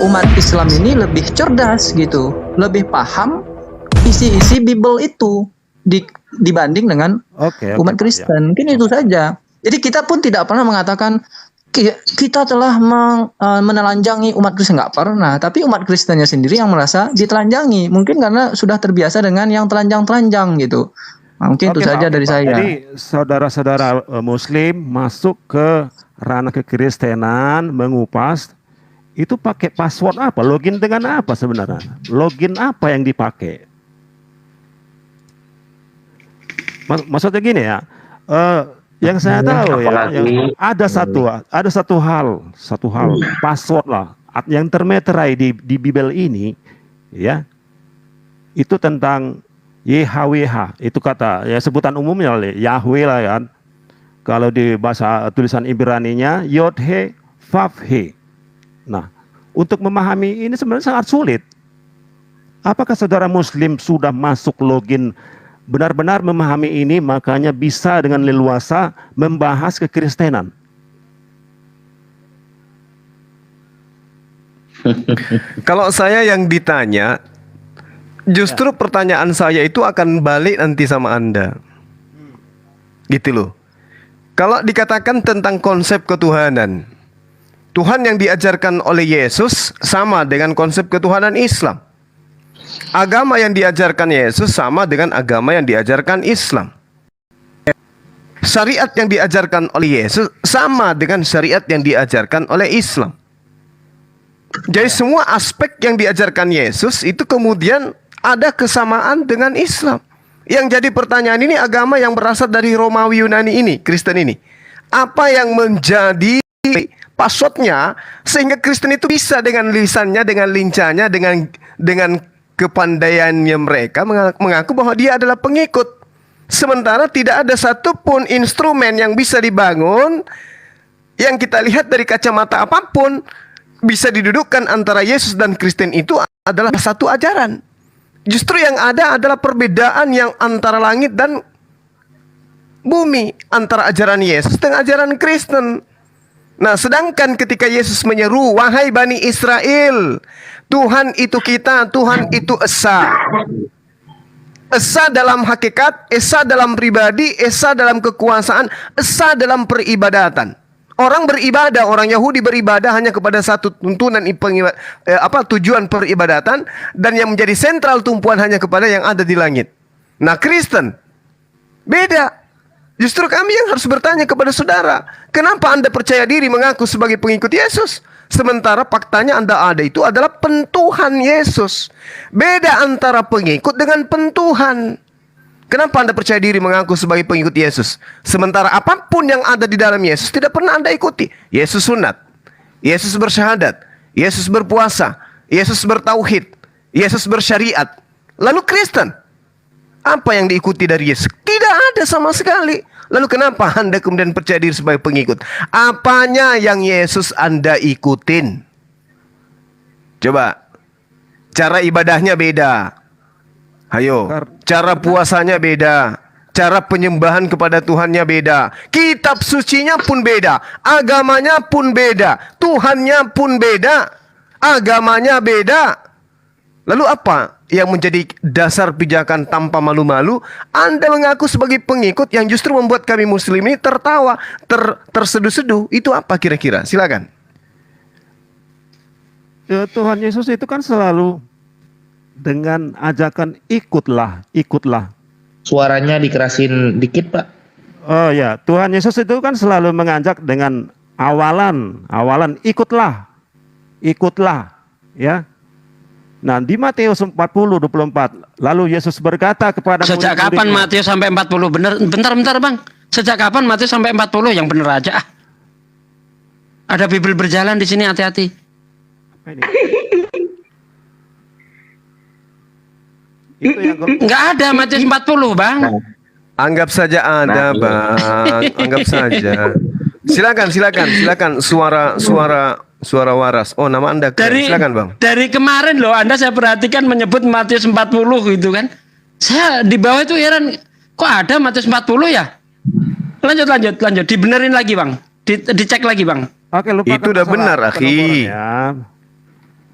umat Islam ini lebih cerdas gitu, lebih paham isi-isi Bible itu dibanding dengan umat Kristen. Mungkin itu saja. Jadi kita pun tidak pernah mengatakan kita telah menelanjangi umat Kristen, nggak pernah. Tapi umat Kristennya sendiri yang merasa ditelanjangi. Mungkin karena sudah terbiasa dengan yang telanjang-telanjang gitu. Nah, mungkin itu saja dari saya. Jadi saudara-saudara Muslim masuk ke ranah kekristenan, mengupas, itu pakai password apa? Login dengan apa sebenarnya? Login apa yang dipakai? Maksudnya gini ya, yang saya tahu ya, ada satu hal password lah yang termeterai di Bible ini, ya, itu tentang YHWH, itu kata ya sebutan umumnya Yahweh lah kan. Kalau di bahasa tulisan Ibraninya Yod-He Vav-He. Nah, untuk memahami ini sebenarnya sangat sulit. Apakah saudara Muslim sudah masuk login benar-benar memahami ini, makanya bisa dengan leluasa membahas kekristenan? Kalau saya yang ditanya, justru pertanyaan saya itu akan balik nanti sama Anda. Gitu loh. Kalau dikatakan tentang konsep ketuhanan, Tuhan yang diajarkan oleh Yesus sama dengan konsep ketuhanan Islam. Agama yang diajarkan Yesus sama dengan agama yang diajarkan Islam. Syariat yang diajarkan oleh Yesus sama dengan syariat yang diajarkan oleh Islam. Jadi semua aspek yang diajarkan Yesus itu kemudian ada kesamaan dengan Islam. Yang jadi pertanyaan ini, agama yang berasal dari Romawi Yunani ini, Kristen ini, apa yang menjadi passwordnya sehingga Kristen itu bisa dengan lisannya, dengan lincahnya, dengan kepandaiannya mereka mengaku bahwa dia adalah pengikut. Sementara tidak ada satupun instrumen yang bisa dibangun yang kita lihat dari kacamata apapun bisa didudukkan antara Yesus dan Kristen itu adalah satu ajaran. Justru yang ada adalah perbedaan yang antara langit dan bumi, antara ajaran Yesus dan ajaran Kristen. Nah, sedangkan ketika Yesus menyeru, wahai Bani Israel, Tuhan itu kita, Tuhan itu Esa. Esa dalam hakikat, Esa dalam pribadi, Esa dalam kekuasaan, Esa dalam peribadatan. Orang beribadah, orang Yahudi beribadah hanya kepada satu tuntunan tujuan peribadatan, dan yang menjadi sentral tumpuan hanya kepada yang ada di langit. Nah, Kristen beda. Justru kami yang harus bertanya kepada saudara, kenapa Anda percaya diri mengaku sebagai pengikut Yesus? Sementara faktanya Anda ada itu adalah pentuhan Yesus. Beda antara pengikut dengan pentuhan. Kenapa Anda percaya diri mengaku sebagai pengikut Yesus? Sementara apapun yang ada di dalam Yesus tidak pernah Anda ikuti. Yesus sunat, Yesus bersyahadat, Yesus berpuasa, Yesus bertauhid, Yesus bersyariat. Lalu Kristen, apa yang diikuti dari Yesus? Tidak ada sama sekali. Lalu kenapa Anda kemudian percaya diri sebagai pengikut? Apanya yang Yesus Anda ikutin? Coba. Cara ibadahnya beda. Ayo. Cara puasanya beda. Cara penyembahan kepada Tuhannya beda. Kitab sucinya pun beda. Agamanya pun beda. Tuhannya pun beda. Agamanya beda. Lalu apa yang menjadi dasar pijakan tanpa malu-malu? Anda mengaku sebagai pengikut yang justru membuat kami Muslim ini tertawa, terseduh-seduh. Itu apa kira-kira? Silakan. Ya, Tuhan Yesus itu kan selalu dengan ajakan ikutlah, ikutlah. Suaranya dikerasin dikit, Pak. Oh ya, Tuhan Yesus itu kan selalu mengajak dengan awalan ikutlah, ikutlah, ya. Nah, di Matius 40:24, lalu Yesus berkata kepada sejak kapan Matius sampai 40? Bentar Bang. Sejak kapan Matius sampai 40? Yang bener aja. Ada Bible berjalan di sini, hati-hati. Itu yang nggak ada Matius 40, Bang. Anggap saja ada, Bang. Anggap saja. Silakan. Suara waras. Oh, nama Anda. Silakan, Bang. Dari kemarin loh, Anda saya perhatikan menyebut Matius 40 gitu kan. Saya di bawah itu heran, kok ada Matius 40 ya? Lanjut. Dibenerin lagi, Bang. Dicek lagi, Bang. Oke, lupakan itu udah benar, akhi. Ya.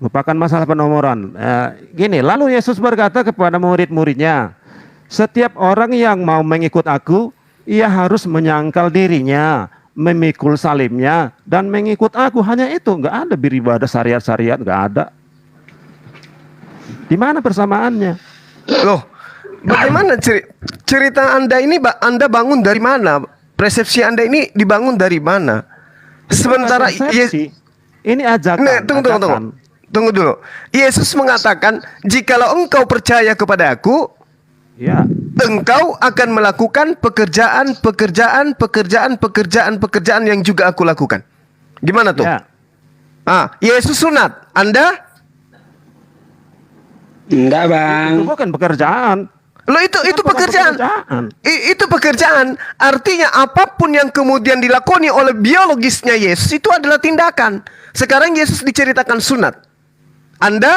Merupakan masalah penomoran. Gini, lalu Yesus berkata kepada murid-muridnya, setiap orang yang mau mengikut aku, ia harus menyangkal dirinya, memikul salibnya, dan mengikut aku. Hanya itu, nggak ada beribadah syariat-syariat, nggak ada. Di mana persamaannya? Loh, bagaimana cerita Anda ini? Anda bangun dari mana? Persepsi Anda ini dibangun dari mana? Sementara ini ajakan. Tunggu dulu. Yesus mengatakan, jikalau engkau percaya kepada aku, ya, engkau akan melakukan pekerjaan yang juga aku lakukan. Gimana tuh? Ya. Yesus sunat. Anda? Enggak, Bang. Itu bukan pekerjaan. Loh, itu pekerjaan. Itu pekerjaan. Artinya apapun yang kemudian dilakoni oleh biologisnya Yesus itu adalah tindakan. Sekarang Yesus diceritakan sunat. Anda?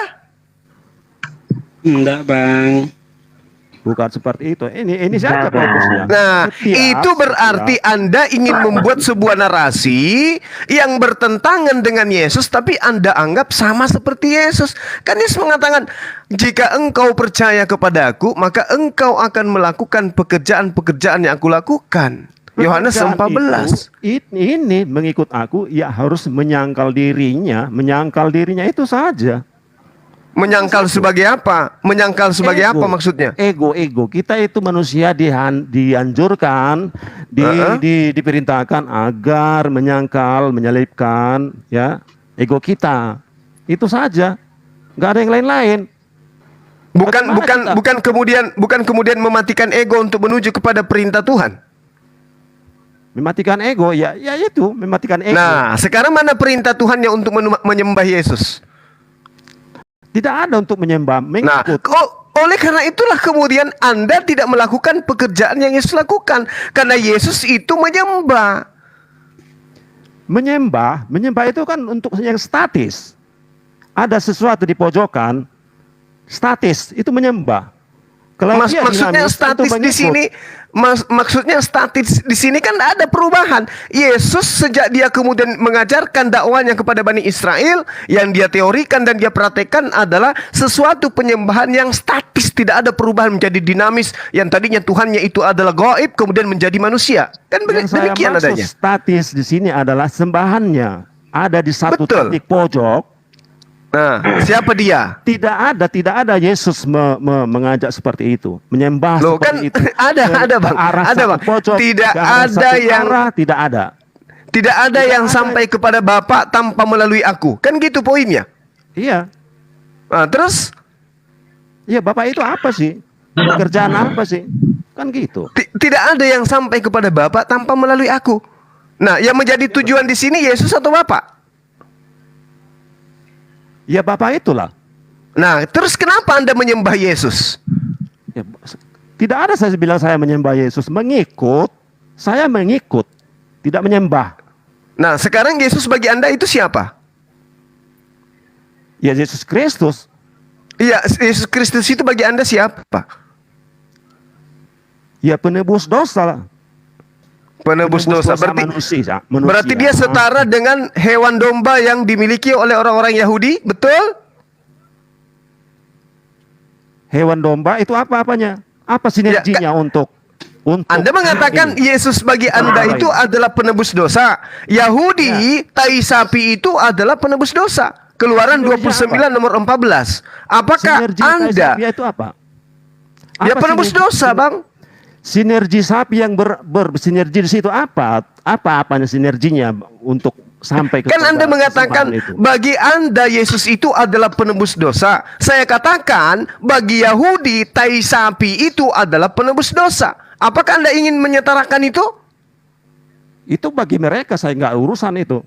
Enggak, Bang. Bukan seperti itu. Ini saja fokusnya. Nah, itu berarti Anda ingin membuat sebuah narasi yang bertentangan dengan Yesus, tapi Anda anggap sama seperti Yesus. Kan Yesus mengatakan, jika engkau percaya kepada aku, maka engkau akan melakukan pekerjaan-pekerjaan yang aku lakukan. Yohanes 14. Ini mengikut aku, ya harus menyangkal dirinya. Menyangkal dirinya itu saja. Menyangkal sebagai apa? Menyangkal sebagai apa maksudnya? Ego. Kita itu manusia dianjurkan, diperintahkan agar menyangkal, menyelipkan, ya, ego kita. Itu saja. Nggak ada yang lain-lain. Bukan kemudian mematikan ego untuk menuju kepada perintah Tuhan. Mematikan ego, ya itu mematikan ego. Nah, sekarang mana perintah Tuhan yang untuk menyembah Yesus? Tidak ada untuk menyembah, mengikut. Nah, oleh karena itulah kemudian Anda tidak melakukan pekerjaan yang Yesus lakukan. Karena Yesus itu menyembah. Menyembah itu kan untuk yang statis. Ada sesuatu di pojokan, statis, itu menyembah. Maksudnya statis di sini, maksudnya statis di sini kan ada perubahan. Yesus sejak dia kemudian mengajarkan dakwanya kepada Bani Israel, yang dia teorikan dan dia praktekkan adalah sesuatu penyembahan yang statis, tidak ada perubahan menjadi dinamis. Yang tadinya Tuhannya itu adalah gaib kemudian menjadi manusia. Kan demikian adanya. Statis di sini adalah sembahannya ada di satu titik pojok. Nah, siapa dia? Tidak ada Yesus mengajak seperti itu, menyembah loh, seperti kan itu. Ada bang. Pojok, tidak ada yang sampai kepada Bapa tanpa melalui aku. Kan gitu poinnya. Iya. Nah, terus? Iya, Bapak itu apa sih? Pekerjaan apa sih? Kan gitu. Tidak ada yang sampai kepada Bapa tanpa melalui aku. Nah, yang menjadi tujuan di sini Yesus atau Bapa? Ya Bapak itulah. Nah, terus kenapa Anda menyembah Yesus? Ya, tidak ada saya bilang saya menyembah Yesus. Saya mengikut, tidak menyembah. Nah, sekarang Yesus bagi Anda itu siapa? Ya Yesus Kristus. Iya, Yesus Kristus itu bagi Anda siapa? Ya penebus dosa. Penebus dosa. Manusia. Berarti dia setara dengan hewan domba yang dimiliki oleh orang-orang Yahudi, betul? Hewan domba itu apa-apanya? Apa sinerginya untuk Anda mengatakan ini. Yesus bagi Anda itu adalah penebus dosa. Yahudi, tai sapi itu adalah penebus dosa. Keluaran 29 nomor 14. Apakah Anda itu apa? Ya penebus dosa, Bang. Sinergi sapi yang bersinergi di situ apanya sinerginya untuk sampai ke kan Anda mengatakan bagi Anda Yesus itu adalah penebus dosa. Saya katakan bagi Yahudi tai sapi itu adalah penebus dosa. Apakah Anda ingin menyetarakan itu? Itu bagi mereka, saya nggak urusan itu.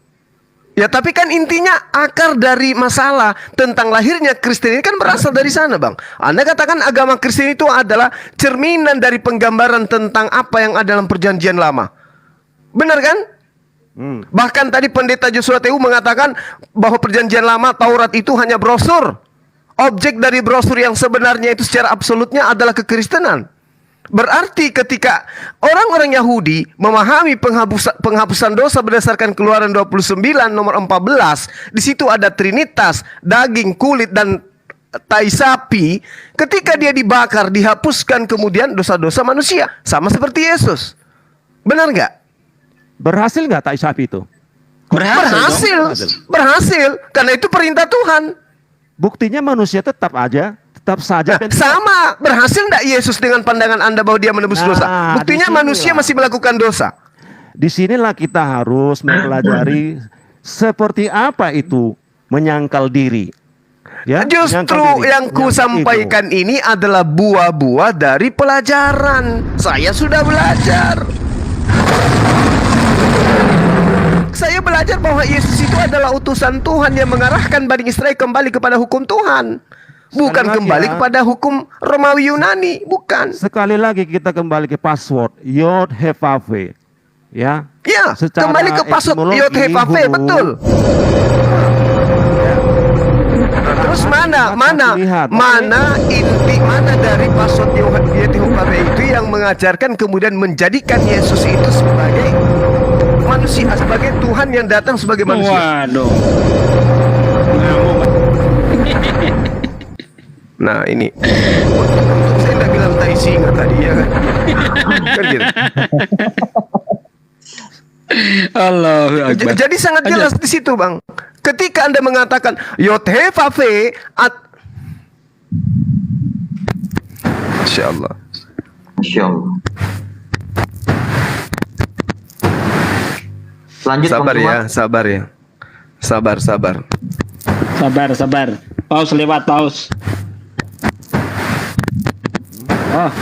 Ya tapi kan intinya akar dari masalah tentang lahirnya Kristen ini kan berasal dari sana, Bang. Anda katakan agama Kristen itu adalah cerminan dari penggambaran tentang apa yang ada dalam perjanjian lama. Benar kan? Bahkan tadi pendeta Joshua TU mengatakan bahwa perjanjian lama Taurat itu hanya brosur. Objek dari brosur yang sebenarnya itu secara absolutnya adalah kekristenan. Berarti ketika orang-orang Yahudi memahami penghapusan dosa berdasarkan Keluaran 29 nomor 14, di situ ada trinitas, daging, kulit, dan tai sapi. Ketika dia dibakar, dihapuskan kemudian dosa-dosa manusia, sama seperti Yesus. Benar nggak? Berhasil nggak tai sapi itu? Berhasil. Karena itu perintah Tuhan. Buktinya manusia tetap saja sama. Berhasil nggak Yesus dengan pandangan Anda bahwa dia menebus dosa? Buktinya manusia masih melakukan dosa. Disinilah kita harus mempelajari seperti apa itu menyangkal diri. Ya, justru yang ku sampaikan ini adalah buah-buah dari pelajaran. Saya sudah belajar. Saya belajar bahwa Yesus itu adalah utusan Tuhan yang mengarahkan Bani Israel kembali kepada hukum Tuhan. Bukan kembali kepada hukum Romawi Yunani, bukan. Sekali lagi kita kembali ke password Yod He Vav He. Ya. Ya, kembali ke password Yod He Vav He, betul. Terus mana dari password Yod He Vav He itu yang mengajarkan kemudian menjadikan Yesus itu sebagai manusia, sebagai Tuhan yang datang sebagai manusia. Waduh. Nah ini untuk saya tidak bilang tai singa tadi ya kan. Kan gitu. Allahu Akbar. Jadi sangat jelas di situ, Bang. Ketika Anda mengatakan Yod He Vav He Masya Allah. Lanjut, sabar ya. Sabar. Paus lewat, paus. Oh.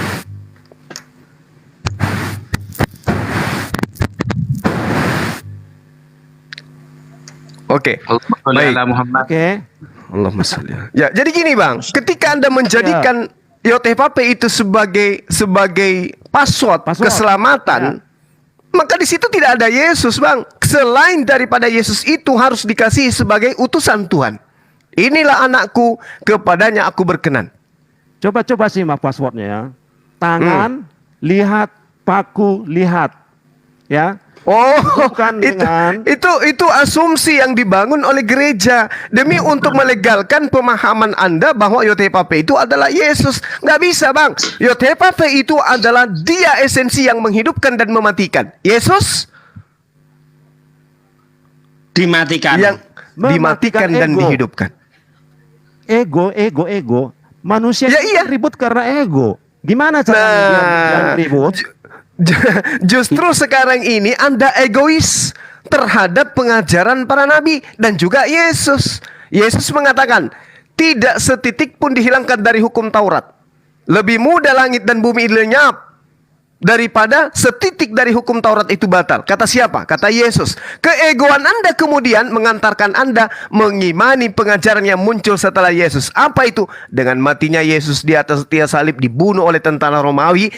Oke. Baik. Oke. Allahumma sholli. Ya, jadi gini, Bang. Ketika Anda menjadikan Yod He Vav He itu sebagai password keselamatan, maka di situ tidak ada Yesus, Bang. Selain daripada Yesus itu harus dikasih sebagai utusan Tuhan. Inilah anakku, kepadanya aku berkenan. Coba simak passwordnya ya. Tangan, lihat, paku, lihat. Ya. Oh, bukan itu asumsi yang dibangun oleh gereja demi untuk melegalkan pemahaman Anda bahwa Yod He Vav He itu adalah Yesus. Nggak bisa, Bang. Yod He Vav He itu adalah Dia esensi yang menghidupkan dan mematikan. Yesus dimatikan. Yang dimatikan dan dihidupkan. Ego. Manusia ribut karena ego. Gimana dia caranya ribut? Justru sekarang ini Anda egois terhadap pengajaran para nabi dan juga Yesus. Yesus mengatakan, tidak setitik pun dihilangkan dari hukum Taurat. Lebih mudah langit dan bumi lenyap daripada setitik dari hukum Taurat itu batal. Kata siapa? Kata Yesus. Keegoan Anda kemudian mengantarkan Anda mengimani pengajaran yang muncul setelah Yesus. Apa itu? Dengan matinya Yesus di atas tiang salib, dibunuh oleh tentara Romawi,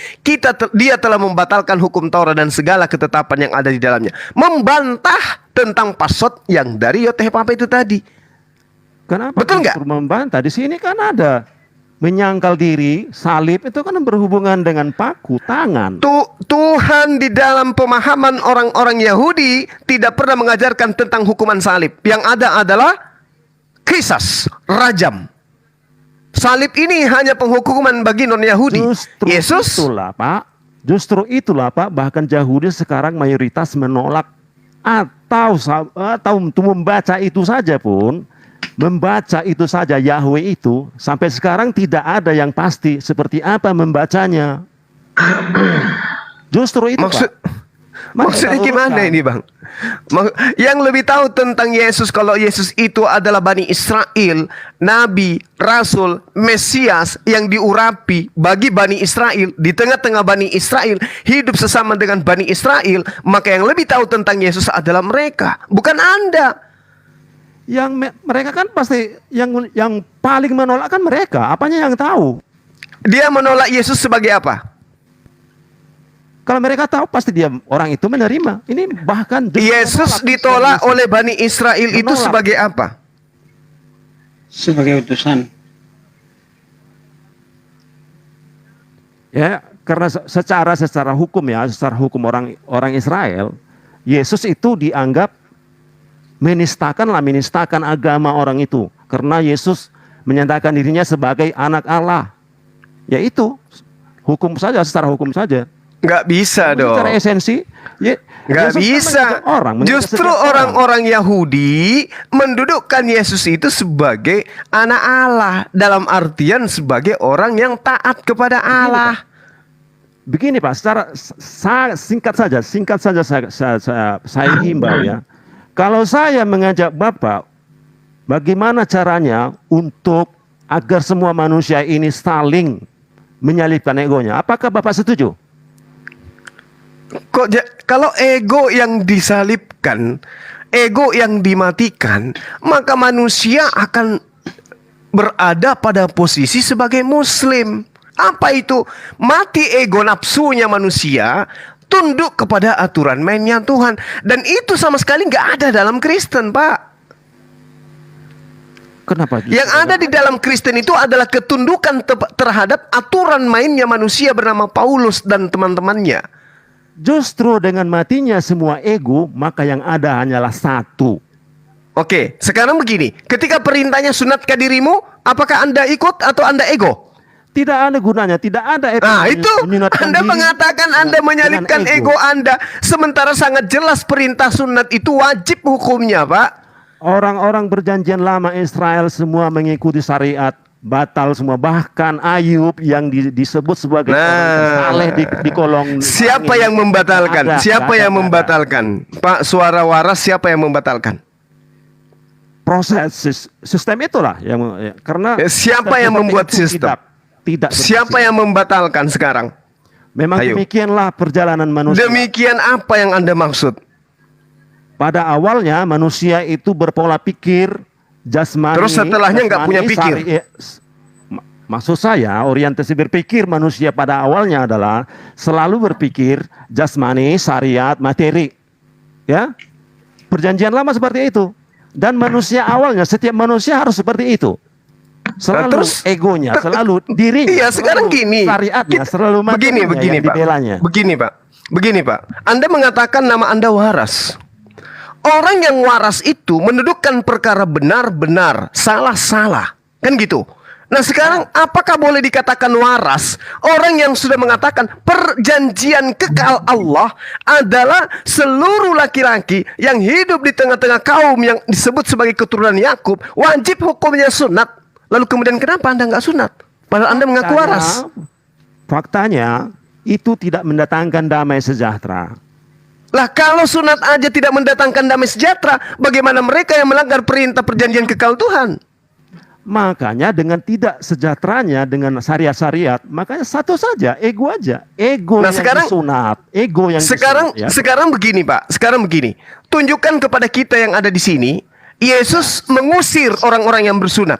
dia telah membatalkan hukum Taurat dan segala ketetapan yang ada di dalamnya. Membantah tentang password yang dari Yod He Vav He itu tadi. Kenapa? Betul nggak? Membantah. Di sini kan ada menyangkal diri, salib itu kan berhubungan dengan paku, tangan. Tuhan di dalam pemahaman orang-orang Yahudi tidak pernah mengajarkan tentang hukuman salib. Yang ada adalah qisas, rajam. Salib ini hanya penghukuman bagi non-Yahudi. Justru itulah Pak, bahkan Yahudi sekarang mayoritas menolak atau membaca itu saja pun. Membaca itu saja Yahweh itu sampai sekarang tidak ada yang pasti seperti apa membacanya. Justru itu maksudnya gimana ini, Bang? Yang lebih tahu tentang Yesus, kalau Yesus itu adalah Bani Israel, Nabi, Rasul, Mesias yang diurapi bagi Bani Israel, di tengah-tengah Bani Israel, hidup sesama dengan Bani Israel, maka yang lebih tahu tentang Yesus adalah mereka, bukan Anda. Yang mereka kan pasti yang paling menolak kan mereka. Apanya yang tahu? Dia menolak Yesus sebagai apa? Kalau mereka tahu pasti orang itu menerima. Ini bahkan Yesus ditolak oleh Bani Israel itu sebagai apa? Sebagai utusan. Ya, karena secara hukum ya, secara hukum orang Israel, Yesus itu dianggap menistakan agama orang itu, karena Yesus menyatakan dirinya sebagai anak Allah. Yaitu hukum saja, secara hukum saja. Nggak bisa dong. Secara esensi, nggak bisa. Justru orang-orang Yahudi mendudukkan Yesus itu sebagai anak Allah, dalam artian sebagai orang yang taat kepada Allah. Begini Pak, secara singkat saja saya himbau ya. Kalau saya mengajak Bapak, bagaimana caranya untuk agar semua manusia ini saling menyalipkan egonya? Apakah Bapak setuju? Kalau ego yang disalibkan, ego yang dimatikan, maka manusia akan berada pada posisi sebagai muslim. Apa itu? Mati ego nafsunya manusia, tunduk kepada aturan mainnya Tuhan. Dan itu sama sekali nggak ada dalam Kristen, Pak. Kenapa? Yang ada di dalam Kristen itu adalah ketundukan terhadap aturan mainnya manusia bernama Paulus dan teman-temannya. Justru dengan matinya semua ego, maka yang ada hanyalah satu. Oke, sekarang begini. Ketika perintahnya sunatkan dirimu, apakah Anda ikut atau Anda ego? Tidak ada gunanya, tidak ada. Nah itu, Anda mengatakan Anda menyalipkan ego Anda. Sementara sangat jelas perintah sunat itu wajib hukumnya, Pak. Orang-orang perjanjian lama Israel semua mengikuti syariat. Batal semua, bahkan Ayub yang disebut sebagai orang saleh di kolong. Siapa yang membatalkan? Siapa yang membatalkan? Pak Suara Waras, siapa yang membatalkan? Proses sistem itulah yang karena siapa yang membuat sistem? Tidak siapa yang membatalkan sekarang? Memang demikianlah perjalanan manusia. Demikian apa yang Anda maksud? Pada awalnya manusia itu berpola pikir jasmani. Terus setelahnya nggak punya pikir. Maksud saya orientasi berpikir manusia pada awalnya adalah selalu berpikir jasmani, syariat, materi. Ya, perjanjian lama seperti itu. Dan manusia awalnya, setiap manusia harus seperti itu. Selalu egonya, selalu dirinya. Iya, sekarang gini. Syariatnya selalu begini Pak. Anda mengatakan nama Anda waras. Orang yang waras itu mendudukkan perkara benar-benar, salah-salah. Kan gitu. Nah sekarang apakah boleh dikatakan waras orang yang sudah mengatakan perjanjian kekal Allah adalah seluruh laki-laki yang hidup di tengah-tengah kaum yang disebut sebagai keturunan Yakub, wajib hukumnya sunat. Lalu kemudian kenapa Anda nggak sunat? Padahal Anda mengaku waras. Faktanya itu tidak mendatangkan damai sejahtera. Lah kalau sunat aja tidak mendatangkan damai sejahtera, bagaimana mereka yang melanggar perintah perjanjian kekal Tuhan? Makanya dengan tidak sejahteranya dengan syariat-syariat, makanya satu saja, ego aja. Ego yang disunat, ego yang sekarang disunat, ya. Sekarang begini Pak, sekarang begini. Tunjukkan kepada kita yang ada di sini, Yesus mengusir orang-orang yang bersunat.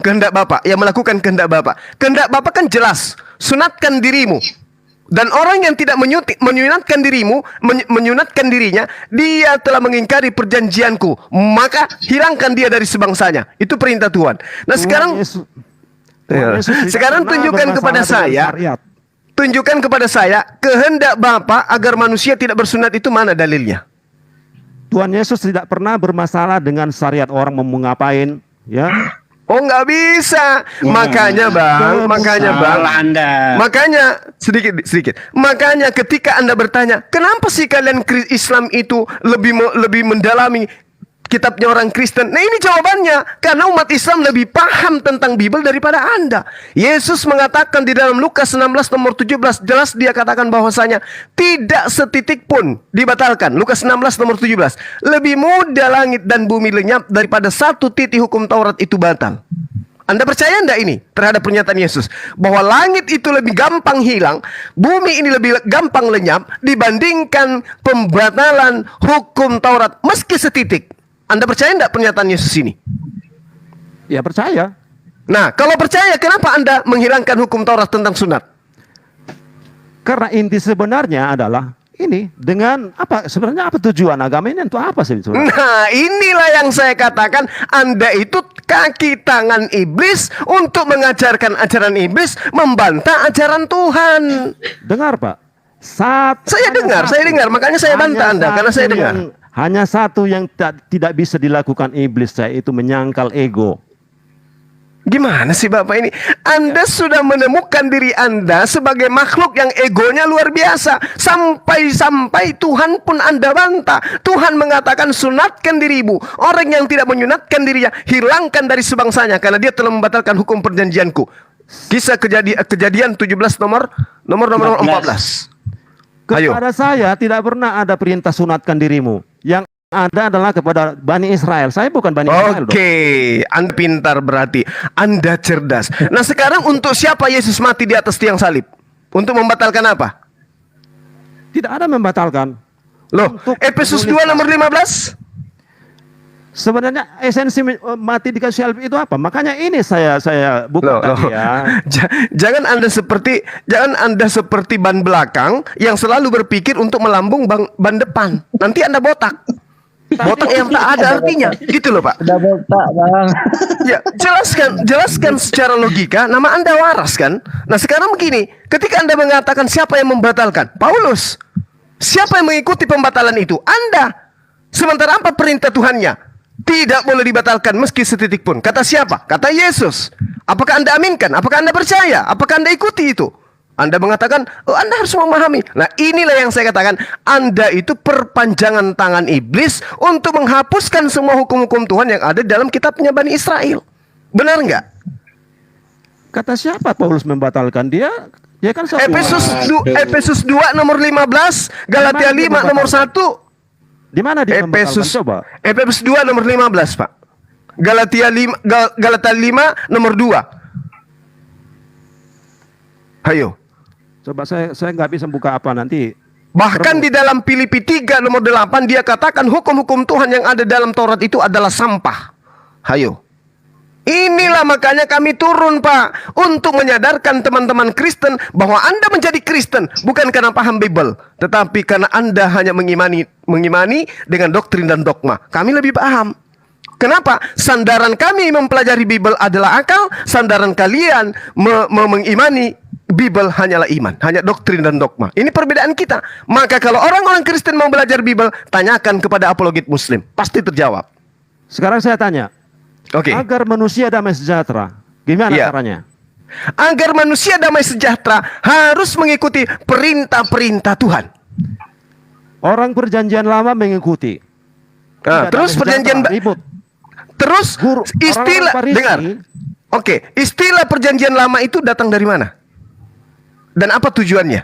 Kehendak Bapa, yang melakukan kehendak Bapa. Kehendak Bapa kan jelas, sunatkan dirimu. Dan orang yang tidak menyunatkan dirinya, dia telah mengingkari perjanjianku. Maka hilangkan dia dari sebangsanya. Itu perintah Tuhan. Nah sekarang tunjukkan kepada saya, kehendak Bapa agar manusia tidak bersunat itu mana dalilnya? Tuhan Yesus tidak pernah bermasalah dengan syariat orang mau ngapain, ya. Oh nggak bisa, makanya bang, makanya sedikit. Makanya ketika Anda bertanya, kenapa sih kalian Islam itu lebih mendalami kitabnya orang Kristen? Nah ini jawabannya, karena umat Islam lebih paham tentang Bible daripada Anda. Yesus mengatakan di dalam Lukas 16 nomor 17 jelas dia katakan bahwasanya tidak setitik pun dibatalkan. Lukas 16 nomor 17. Lebih mudah langit dan bumi lenyap daripada satu titik hukum Taurat itu batal. Anda percaya enggak ini terhadap pernyataan Yesus? Bahwa langit itu lebih gampang hilang, bumi ini lebih gampang lenyap dibandingkan pembatalan hukum Taurat meski setitik. Anda percaya enggak pernyataan Yesus ini? Ya percaya. Nah kalau percaya, kenapa Anda menghilangkan hukum Taurat tentang sunat? Karena inti sebenarnya adalah ini dengan apa? Sebenarnya apa tujuan agama ini untuk apa sih sebenarnya? Nah, inilah yang saya katakan, Anda itu kaki tangan iblis untuk mengajarkan ajaran iblis, membantah ajaran Tuhan. Dengar, Pak. Saya dengar, makanya saya bantah Anda karena saya dengar. Hanya satu yang tidak bisa dilakukan iblis, yaitu menyangkal ego. Gimana sih Bapak ini? Anda sudah menemukan diri Anda sebagai makhluk yang egonya luar biasa. Sampai-sampai Tuhan pun Anda bantah. Tuhan mengatakan, sunatkan dirimu. Orang yang tidak menyunatkan dirinya, hilangkan dari sebangsanya, karena dia telah membatalkan hukum perjanjianku. Kisah kejadian 17 nomor 14. Kepada saya tidak pernah ada perintah sunatkan dirimu. Yang ada adalah kepada Bani Israel. Saya bukan Bani Israel. Oke, Anda pintar berarti. Anda cerdas. Nah, sekarang untuk siapa Yesus mati di atas tiang salib? Untuk membatalkan apa? Tidak ada membatalkan. Loh, Efesus 2 nomor 15? Sebenarnya esensi mati di kayu salib itu apa? Makanya ini saya buka tadi ya. Jangan Anda seperti ban belakang yang selalu berpikir untuk melambung ban depan. Nanti Anda botak. Botak yang tak ada artinya, gitu loh Pak. Sudah botak Bang. Ya, jelaskan secara logika. Nama Anda waras kan? Nah sekarang begini, ketika Anda mengatakan siapa yang membatalkan? Paulus. Siapa yang mengikuti pembatalan itu? Anda. Sementara apa perintah Tuhannya? Tidak boleh dibatalkan meski setitik pun. Kata siapa? Kata Yesus. Apakah Anda aminkan? Apakah Anda percaya? Apakah Anda ikuti itu? Anda mengatakan, oh Anda harus memahami. Nah inilah yang saya katakan, Anda itu perpanjangan tangan iblis untuk menghapuskan semua hukum-hukum Tuhan yang ada dalam kitabnya Bani Israel. Benar nggak? Kata siapa Paulus membatalkan dia? Dia kan Efesus 2 nomor 15, Galatia 5 nomor 1. Di mana dia membatalkan? Coba. Efesus 2 nomor 15, Pak. Galatia 5 nomor 2. Ayo. Coba saya nggak bisa buka apa nanti. Bahkan di dalam Filipi 3 nomor 8 dia katakan hukum-hukum Tuhan yang ada dalam Taurat itu adalah sampah. Ayo. Inilah makanya kami turun Pak, untuk menyadarkan teman-teman Kristen bahwa Anda menjadi Kristen bukan karena paham Bible, tetapi karena Anda hanya mengimani dengan doktrin dan dogma. Kami lebih paham. Kenapa? Sandaran kami mempelajari Bible adalah akal, sandaran kalian mengimani Bible hanyalah iman, hanya doktrin dan dogma. Ini perbedaan kita. Maka kalau orang-orang Kristen mau belajar Bible, tanyakan kepada apologet Muslim, pasti terjawab. Sekarang saya tanya. Oke. Agar manusia damai sejahtera, gimana caranya? Agar manusia damai sejahtera harus mengikuti perintah-perintah Tuhan. Orang perjanjian lama mengikuti. Terus perjanjian terus istilah dengar. Oke, istilah perjanjian lama itu datang dari mana? Dan apa tujuannya?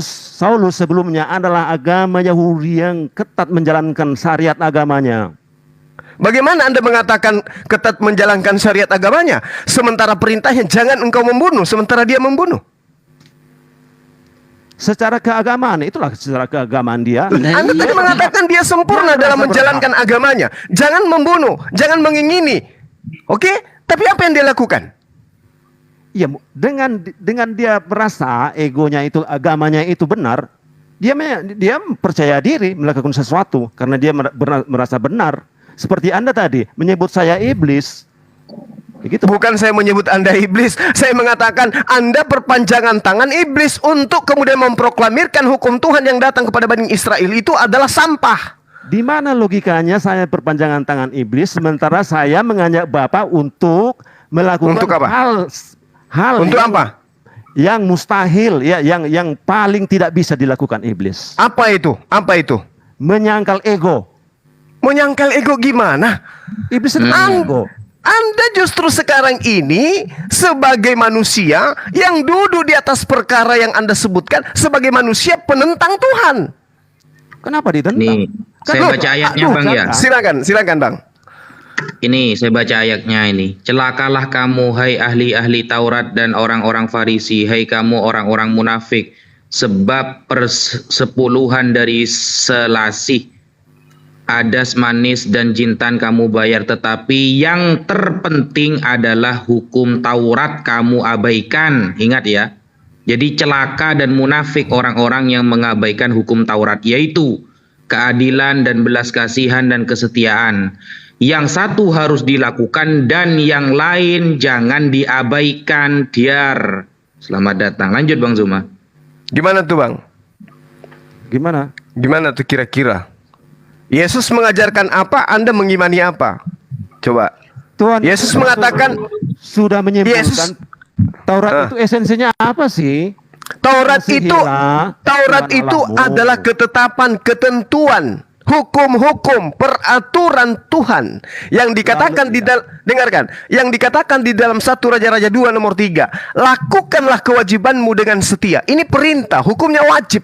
Saulus sebelumnya adalah agama Yahudi yang ketat menjalankan syariat agamanya. Bagaimana Anda mengatakan ketat menjalankan syariat agamanya, sementara perintahnya jangan engkau membunuh, sementara dia membunuh? Secara keagamaan, itulah secara keagamaan dia. Anda tadi mengatakan dia sempurna dalam menjalankan agamanya. Jangan membunuh, jangan mengingini. Oke? Tapi apa yang dia lakukan? Iya, dengan dia merasa egonya itu, agamanya itu benar, dia percaya diri melakukan sesuatu karena dia merasa benar. Seperti Anda tadi menyebut saya iblis. Begitu. Bukan saya menyebut Anda iblis, saya mengatakan Anda perpanjangan tangan iblis untuk kemudian memproklamirkan hukum Tuhan yang datang kepada Bani Israel itu adalah sampah. Di mana logikanya saya perpanjangan tangan iblis sementara saya mengajak Bapak untuk melakukan hal untuk apa? Yang mustahil, ya, yang paling tidak bisa dilakukan iblis. Apa itu? Apa itu? Menyangkal ego. Menyangkal ego gimana? Iblis itu ego. Anda justru sekarang ini sebagai manusia yang duduk di atas perkara yang Anda sebutkan sebagai manusia penentang Tuhan. Kenapa ditentang? Nih, saya baca ayatnya Bang ya. Silakan Bang. Ini saya baca ayatnya ini. Celakalah kamu hai ahli-ahli Taurat dan orang-orang Farisi, hai kamu orang-orang munafik, sebab persepuluhan dari selasih adas manis dan jintan kamu bayar, tetapi yang terpenting adalah hukum Taurat kamu abaikan. Ingat ya. Jadi celaka dan munafik orang-orang yang mengabaikan hukum Taurat, yaitu keadilan dan belas kasihan dan kesetiaan. Yang satu harus dilakukan dan yang lain jangan diabaikan. Diar. Selamat datang. Lanjut Bang Zuma. Gimana tuh Bang? Gimana tuh kira-kira? Yesus mengajarkan apa, Anda mengimani apa? Coba. Tuhan Yesus mengatakan sudah menyimpulkan Taurat itu esensinya apa sih? Taurat itu adalah ketetapan, ketentuan, hukum-hukum, peraturan Tuhan yang dikatakan dengarkan, yang dikatakan di dalam 1 Raja-Raja 2 nomor 3. Lakukanlah kewajibanmu dengan setia. Ini perintah, hukumnya wajib.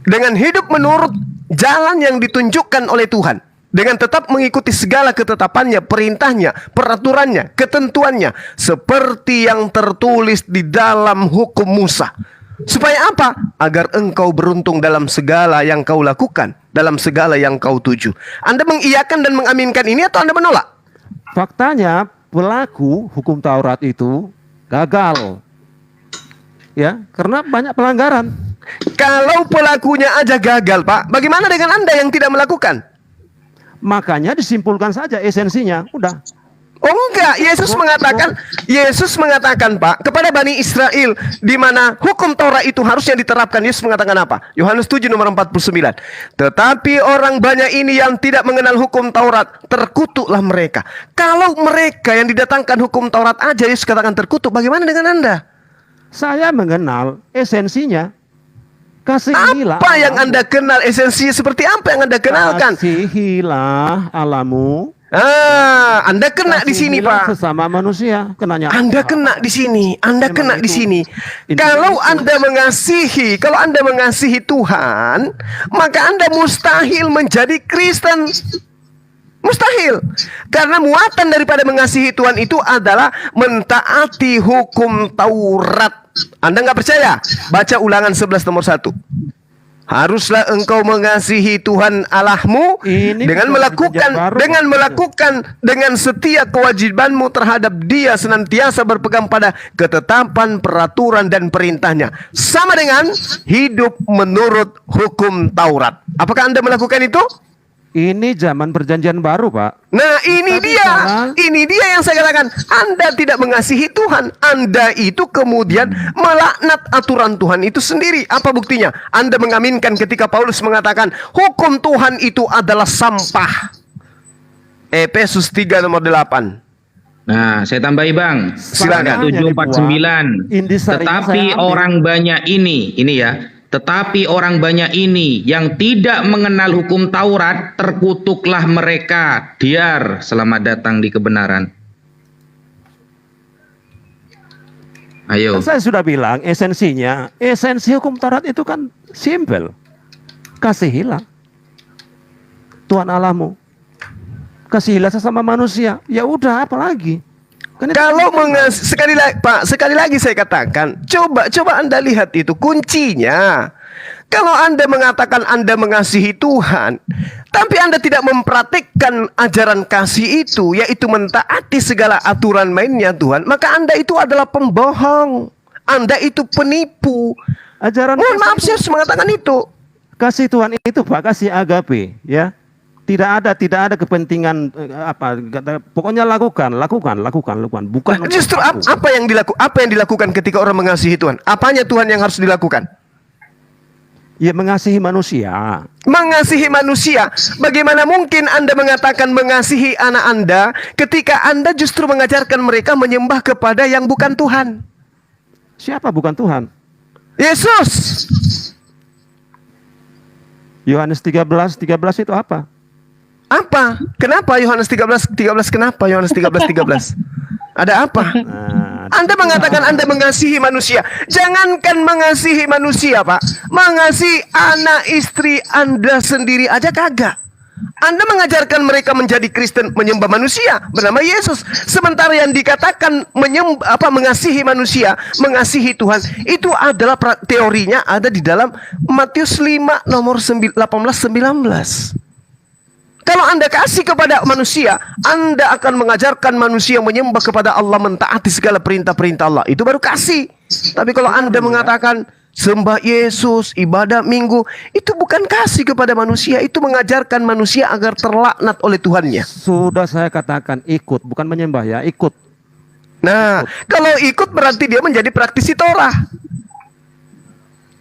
Dengan hidup menurut jalan yang ditunjukkan oleh Tuhan, dengan tetap mengikuti segala ketetapannya, perintahnya, peraturannya, ketentuannya, seperti yang tertulis di dalam hukum Musa. Supaya apa? Agar engkau beruntung dalam segala yang kau lakukan, dalam segala yang kau tuju. Anda mengiyakan dan mengaminkan ini atau Anda menolak? Faktanya pelaku hukum Taurat itu gagal. Ya, karena banyak pelanggaran. Kalau pelakunya aja gagal, Pak, bagaimana dengan Anda yang tidak melakukan? Makanya disimpulkan saja esensinya, udah. Oh enggak, Yesus mengatakan Pak, kepada Bani Israel, di mana hukum Taurat itu harusnya diterapkan. Yesus mengatakan apa? Yohanes 7 nomor 49. Tetapi orang banyak ini yang tidak mengenal hukum Taurat, terkutuklah mereka. Kalau mereka yang didatangkan hukum Taurat aja Yesus katakan terkutuk, bagaimana dengan Anda? Saya mengenal esensinya. Kasihilah apa yang Anda kenal, esensinya seperti apa yang Anda kenalkan? Kasihilah alamu. Anda kena di sini, Pak. Sesama manusia, kenanya. Anda kena di sini, Anda kena di sini. Kalau Anda mengasihi Tuhan, maka Anda mustahil menjadi Kristen. Mustahil. Karena muatan daripada mengasihi Tuhan itu adalah mentaati hukum Taurat. Anda nggak percaya? Baca Ulangan 11 nomor 1. Haruslah engkau mengasihi Tuhan Allahmu dengan melakukan dengan setia kewajibanmu terhadap Dia, senantiasa berpegang pada ketetapan, peraturan dan perintahnya, sama dengan hidup menurut hukum Taurat. Apakah Anda melakukan itu? Ini zaman perjanjian baru, Pak. Nah, ini dia yang saya katakan. Anda tidak mengasihi Tuhan. Anda itu kemudian melaknat aturan Tuhan itu sendiri. Apa buktinya? Anda mengaminkan ketika Paulus mengatakan hukum Tuhan itu adalah sampah. Efesus 3 nomor 8. Nah, saya tambahi Bang. Silakan. 749. Tetapi orang banyak ini ya. Tetapi orang banyak ini yang tidak mengenal hukum Taurat, terkutuklah mereka. Diar, selamat datang di kebenaran. Ayo. Saya sudah bilang esensi hukum Taurat itu kan simpel. Kasihilah Tuhan Allahmu. Kasihilah sesama manusia. Ya udah, apa lagi? Kalau sekali lagi saya katakan, coba Anda lihat itu kuncinya. Kalau Anda mengatakan Anda mengasihi Tuhan, tapi Anda tidak mempraktikkan ajaran kasih itu, yaitu mentaati segala aturan mainnya Tuhan, maka Anda itu adalah pembohong. Anda itu penipu. Mohon maaf, saya harus mengatakan itu. Kasih Tuhan itu Pak, kasih agape, ya. Tidak ada kepentingan pokoknya lakukan. Bukan justru apa yang dilakukan ketika orang mengasihi Tuhan? Apanya Tuhan yang harus dilakukan? Ya, mengasihi manusia. Mengasihi manusia. Bagaimana mungkin Anda mengatakan mengasihi anak Anda ketika Anda justru mengajarkan mereka menyembah kepada yang bukan Tuhan? Siapa bukan Tuhan? Yesus. Yohanes 13 itu apa? Apa? Kenapa Yohanes 13? Kenapa Yohanes 13? Ada apa? Anda mengatakan Anda mengasihi manusia. Jangankan mengasihi manusia, Pak. Mengasihi anak istri Anda sendiri aja kagak. Anda mengajarkan mereka menjadi Kristen, menyembah manusia bernama Yesus. Sementara yang dikatakan mengasihi manusia, mengasihi Tuhan, itu adalah teorinya ada di dalam Matius 5 nomor 18-19. Kalau Anda kasih kepada manusia, Anda akan mengajarkan manusia menyembah kepada Allah, mentaati segala perintah-perintah Allah. Itu baru kasih. Tapi kalau Anda mengatakan sembah Yesus, ibadah minggu, itu bukan kasih kepada manusia, itu mengajarkan manusia agar terlaknat oleh Tuhannya. Sudah saya katakan ikut, bukan menyembah ya, ikut. Nah, kalau ikut berarti dia menjadi praktisi Torah.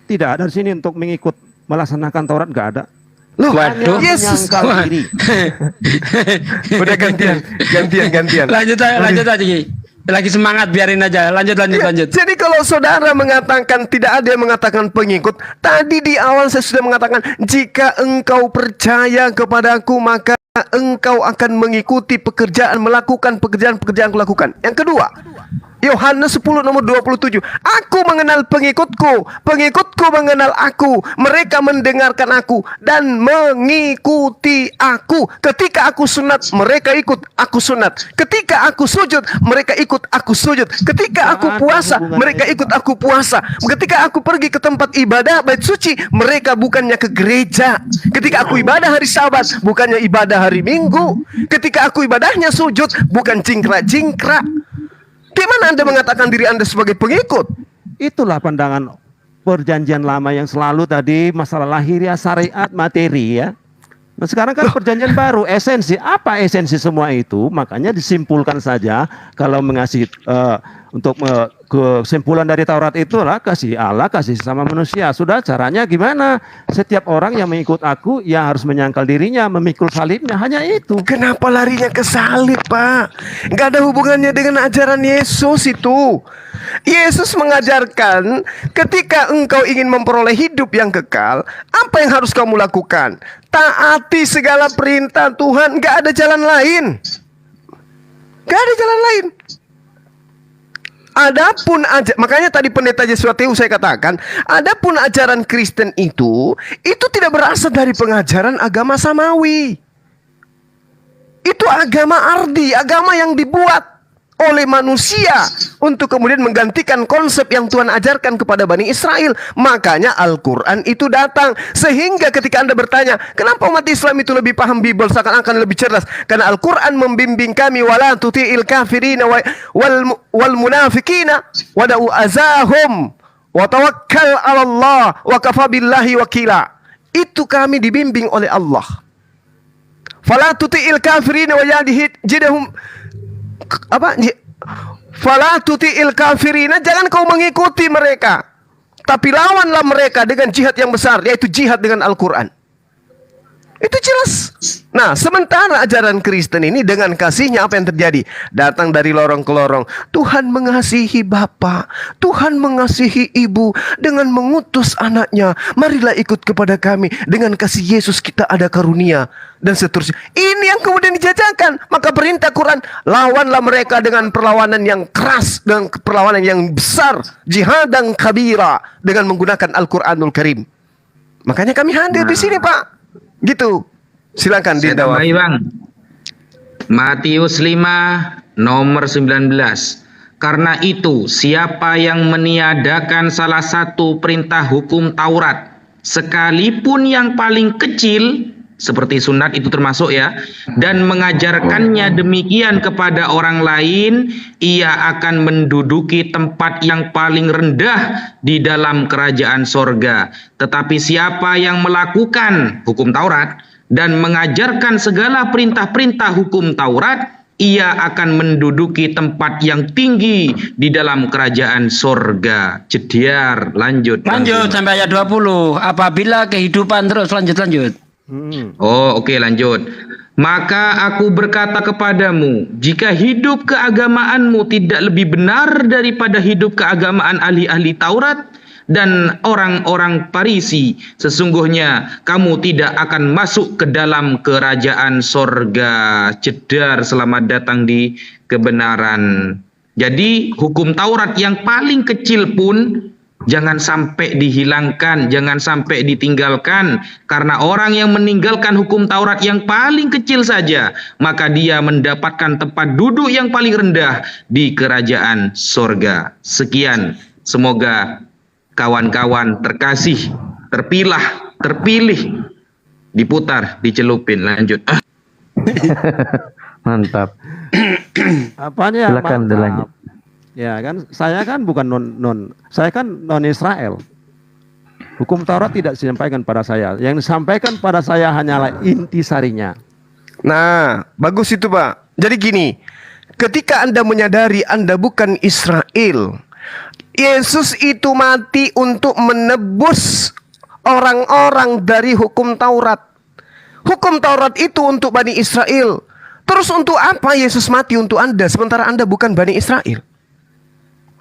Tidak ada di sini untuk mengikut melaksanakan Taurat, nggak ada. Loh, Waduh. Yesus. Menyangkal diri. Udah gantian. Lanjut aja. Lagi semangat, biarin aja. Lanjut. Jadi kalau saudara mengatakan tidak ada yang mengatakan pengikut, tadi di awal saya sudah mengatakan, jika engkau percaya kepadaku, maka engkau akan mengikuti melakukan pekerjaan kulakukan. Yang kedua, Yohanes 10 nomor 27. Aku mengenal pengikutku, pengikutku mengenal aku, mereka mendengarkan aku dan mengikuti aku. Ketika aku sunat, mereka ikut aku sunat. Ketika aku sujud, mereka ikut aku sujud. Ketika aku puasa, mereka ikut aku puasa. Ketika aku pergi ke tempat ibadah bait suci, mereka bukannya ke gereja. Ketika aku ibadah hari Sabat, bukannya ibadah hari Minggu. Ketika aku ibadahnya sujud, bukan jingkrak-jingkrak. Di mana Anda mengatakan diri Anda sebagai pengikut? Itulah pandangan perjanjian lama yang selalu tadi masalah lahiriah, syariat, materi ya. Nah sekarang kan perjanjian baru, esensi. Apa esensi semua itu? Makanya disimpulkan saja kalau mengasih untuk kesimpulan dari Taurat itulah kasih Allah, kasih sama manusia. Sudah, caranya gimana? Setiap orang yang mengikut aku, ya harus menyangkal dirinya, memikul salibnya, hanya itu. Kenapa larinya ke salib, Pak? Gak ada hubungannya dengan ajaran Yesus itu. Yesus mengajarkan ketika engkau ingin memperoleh hidup yang kekal, apa yang harus kamu lakukan? Taati segala perintah Tuhan, gak ada jalan lain. Gak ada jalan lain. Adapun makanya tadi Pendeta Yesus Teu saya katakan, adapun ajaran Kristen itu tidak berasal dari pengajaran agama samawi. Itu agama ardi, agama yang dibuat oleh manusia untuk kemudian menggantikan konsep yang Tuhan ajarkan kepada Bani Israel. Makanya Al-Quran itu datang. Sehingga ketika Anda bertanya, kenapa umat Islam itu lebih paham Bible, seakan-akan lebih cerdas? Karena Al-Quran membimbing kami, wala tuti'il kafirina wal munafikina wada'u azahum wa tawakkal 'ala Allah wa kafa billahi wakila. Itu kami dibimbing oleh Allah. Fala tuti'il kafirina wa jidahum fala tuti'il kafirina, jangan kau mengikuti mereka, tapi lawanlah mereka dengan jihad yang besar, yaitu jihad dengan Al-Quran. Itu jelas. Nah, sementara ajaran Kristen ini dengan kasihnya apa yang terjadi? Datang dari lorong ke lorong. Tuhan mengasihi bapa, Tuhan mengasihi ibu dengan mengutus anaknya. Marilah ikut kepada kami. Dengan kasih Yesus kita ada karunia. Dan seterusnya. Ini yang kemudian dijajakan. Maka perintah Quran, lawanlah mereka dengan perlawanan yang keras, dengan perlawanan yang besar. Jihad dan kabira. Dengan menggunakan Al-Quranul Karim. Makanya kami hadir di sini, Pak. Gitu. Silakan dijawab. Baik, Bang. Matius 5 nomor 19. Karena itu, siapa yang meniadakan salah satu perintah hukum Taurat, sekalipun yang paling kecil, seperti sunat itu termasuk ya, dan mengajarkannya demikian kepada orang lain, ia akan menduduki tempat yang paling rendah di dalam kerajaan sorga. Tetapi siapa yang melakukan hukum Taurat dan mengajarkan segala perintah-perintah hukum Taurat, ia akan menduduki tempat yang tinggi di dalam kerajaan sorga. Jediar, lanjut sampai ayat 20. Apabila kehidupan terus lanjut. Oh, oke, lanjut. Maka aku berkata kepadamu, jika hidup keagamaanmu tidak lebih benar daripada hidup keagamaan ahli-ahli Taurat dan orang-orang Farisi, sesungguhnya kamu tidak akan masuk ke dalam kerajaan sorga. Jedar, selamat datang di kebenaran. Jadi hukum Taurat yang paling kecil pun jangan sampai dihilangkan, jangan sampai ditinggalkan. Karena orang yang meninggalkan hukum Taurat yang paling kecil saja, maka dia mendapatkan tempat duduk yang paling rendah di kerajaan sorga. Sekian, semoga kawan-kawan terkasih, terpilih, diputar, dicelupin. Lanjut. Mantap. Apanya? Silakan Mantap. dilanjut. Ya kan, saya kan bukan saya kan non Israel. Hukum Taurat tidak disampaikan pada saya. Yang disampaikan pada saya hanyalah intisarinya. Nah, bagus itu Pak. Jadi gini, ketika Anda menyadari Anda bukan Israel, Yesus itu mati untuk menebus orang-orang dari hukum Taurat. Hukum Taurat itu untuk Bani Israel. Terus untuk apa Yesus mati untuk Anda sementara Anda bukan Bani Israel?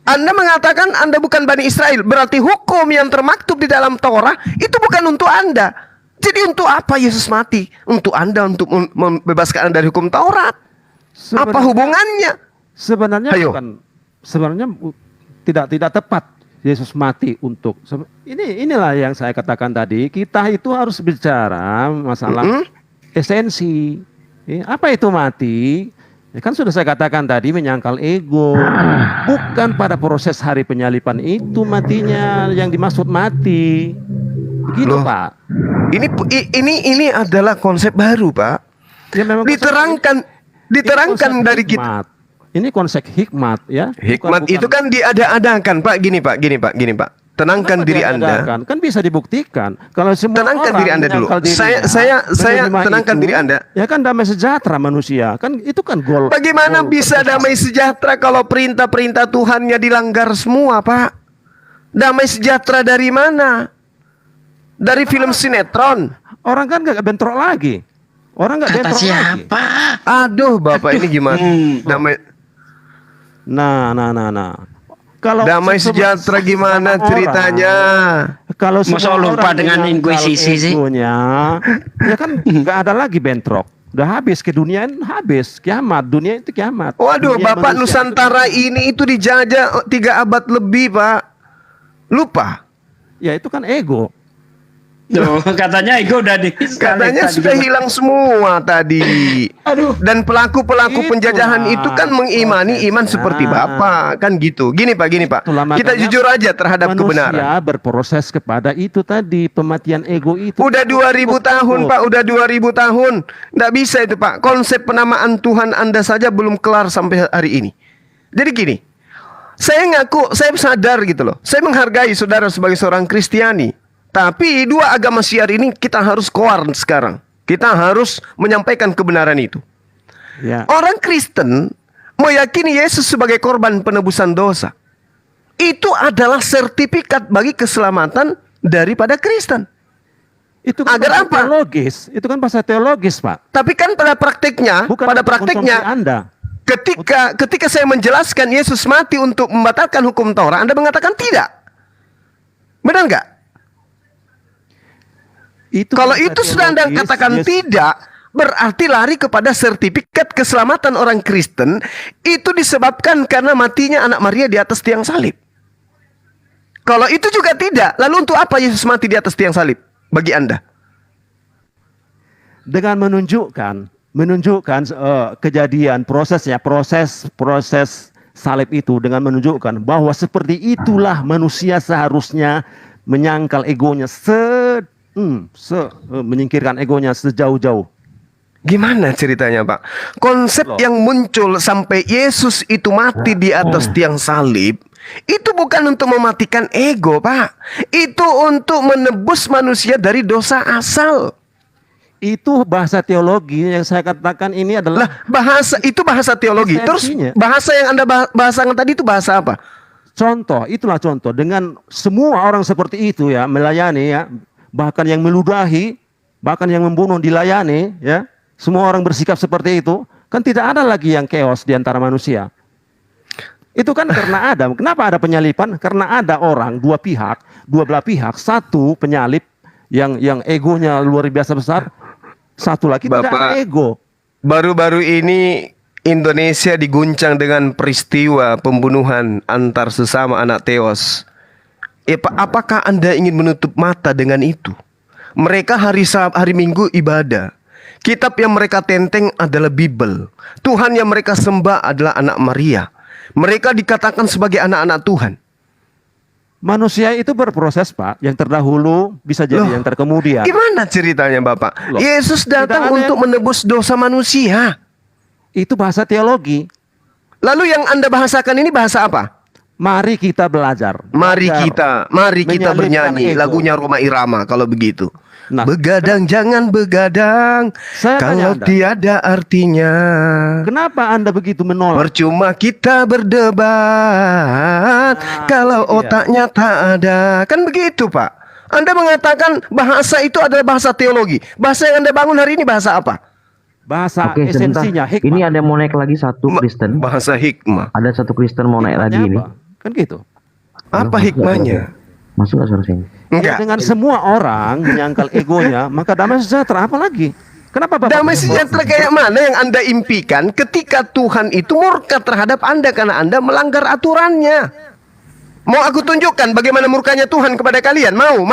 Anda mengatakan Anda bukan Bani Israel, berarti hukum yang termaktub di dalam Torah itu bukan untuk Anda. Jadi untuk apa Yesus mati? Untuk Anda, untuk membebaskan Anda dari hukum Taurat. Apa hubungannya? Sebenarnya Ayo. tidak tepat Yesus mati untuk inilah yang saya katakan tadi, kita itu harus bicara masalah esensi. Apa itu mati? Ya kan sudah saya katakan tadi, menyangkal ego. Bukan pada proses hari penyalipan itu matinya yang dimaksud mati. Begitu, Loh, Pak. Ini adalah konsep baru, Pak. Ya, memang Diterangkan dari kita. hikmat. Ini konsep hikmat ya. Hikmat Bukan- itu kan diada-adakan, Pak. Gini, Pak. Tenangkan Kenapa diri Anda. diadakan? Kan bisa dibuktikan. Kalau semua Tenangkan orang diri Anda dulu. menyangkal dirinya, Saya menerima tenangkan itu, diri Anda. Ya kan damai sejahtera manusia. Kan itu kan goal. Bagaimana goal bisa terbesar. damai sejahtera kalau perintah-perintah Tuhannya dilanggar semua, Pak? Damai sejahtera dari mana? Dari film sinetron. Orang kan gak bentrok lagi. Orang gak Kata bentrok lagi. siapa? Aduh, Bapak ini gimana? Damai Nah. Kalau damai sejahtera gimana orang, ceritanya? Kalau Masa semua lupa orang dengan menyangkal inkuisisi sih? egonya, ya kan nggak ada lagi bentrok. Udah habis keduniaan, habis kiamat. Dunia itu kiamat. Waduh, Dunia Bapak manusia Nusantara ini itu dijajah 3 abad lebih, Pak. Lupa. ya itu kan ego. Tuh, katanya ego udah di Katanya sudah hilang semua tadi. Aduh. Dan pelaku-pelaku Itulah penjajahan itu kan mengimani iman prosesnya. seperti Bapak, kan gitu. Gini Pak. Itulah Kita makanya jujur aja terhadap kebenaran. Manusia berproses kepada itu tadi, pematian ego itu. Udah 2000 tahun, Pak. Udah 2000 tahun. Nggak bisa itu, Pak. Konsep penamaan Tuhan Anda saja belum kelar sampai hari ini. Jadi gini, saya sadar gitu loh. Saya menghargai saudara sebagai seorang Kristiani. Tapi dua agama syiar ini kita harus keluar sekarang. Kita harus menyampaikan kebenaran itu. Ya. Orang Kristen meyakini Yesus sebagai korban penebusan dosa. Itu adalah sertifikat bagi keselamatan daripada Kristen. Itu kan Agar bahasa apa? teologis. Itu kan bahasa teologis, Pak. Tapi kan pada prakteknya, Bukan pada untuk konsumsi prakteknya Anda. ketika saya menjelaskan Yesus mati untuk membatalkan hukum Taurat, Anda mengatakan tidak. Benar nggak? Kalau bahasa itu sudah Anda teologis, katakan Yesus- tidak, berarti lari kepada sertifikat keselamatan orang Kristen itu disebabkan karena matinya anak Maria di atas tiang salib. Kalau itu juga tidak, lalu untuk apa Yesus mati di atas tiang salib bagi Anda? Dengan menunjukkan kejadian prosesnya, proses salib itu, dengan menunjukkan bahwa seperti itulah manusia seharusnya menyangkal egonya, menyingkirkan egonya sejauh-jauh. Gimana ceritanya, Pak? Konsep Loh. yang muncul sampai Yesus itu mati di atas tiang salib, itu bukan untuk mematikan ego, Pak. Itu untuk menebus manusia dari dosa asal. Itu bahasa teologi yang saya katakan ini adalah Bahasa teologi. Terus Esensinya. bahasa yang Anda bahasakan tadi itu bahasa apa? contoh. Itulah contoh. Dengan semua orang seperti itu ya, melayani ya, bahkan yang meludahi, bahkan yang membunuh dilayani ya, semua orang bersikap seperti itu, kan tidak ada lagi yang chaos di antara manusia. Itu kan karena ada. Kenapa ada penyalipan? Karena ada orang, dua belah pihak, satu penyalip yang egonya luar biasa besar, satu lagi tidak ada Bapak, ego. baru-baru ini Indonesia diguncang dengan peristiwa pembunuhan antar sesama anak teos. Apakah Anda ingin menutup mata dengan itu? Mereka hari Minggu ibadah. Kitab yang mereka tenteng adalah Bible. Tuhan yang mereka sembah adalah anak Maria. Mereka dikatakan sebagai anak-anak Tuhan. Manusia itu berproses, Pak. Yang terdahulu bisa jadi yang terkemudian. Gimana ceritanya, Bapak? Loh, Yesus datang untuk menebus dosa manusia. Itu bahasa teologi. Lalu yang Anda bahasakan ini bahasa apa? Mari kita belajar. Mari kita bernyanyi lagunya Roma Irama kalau begitu. Nah, begadang jangan begadang kalau tiada artinya. Kenapa Anda begitu menolak? Percuma kita berdebat kalau otaknya tak ada. Kan begitu, Pak. Anda mengatakan bahasa itu adalah bahasa teologi. Bahasa yang Anda bangun hari ini bahasa apa? Bahasa esensinya hikmah. Ini ada mau naik lagi satu Kristen. Bahasa hikmah. Ada satu Kristen mau naik lagi ini. Kan gitu. Apa hikmahnya? Masuk nggak suara sini? Ya, dengan semua orang menyangkal egonya, maka damai sejahtera apa lagi? Kenapa Bapak? Damai sejahtera kayak mana yang Anda impikan ketika Tuhan itu murka terhadap Anda karena Anda melanggar aturannya? Mau aku tunjukkan bagaimana murkanya Tuhan kepada kalian? Mau?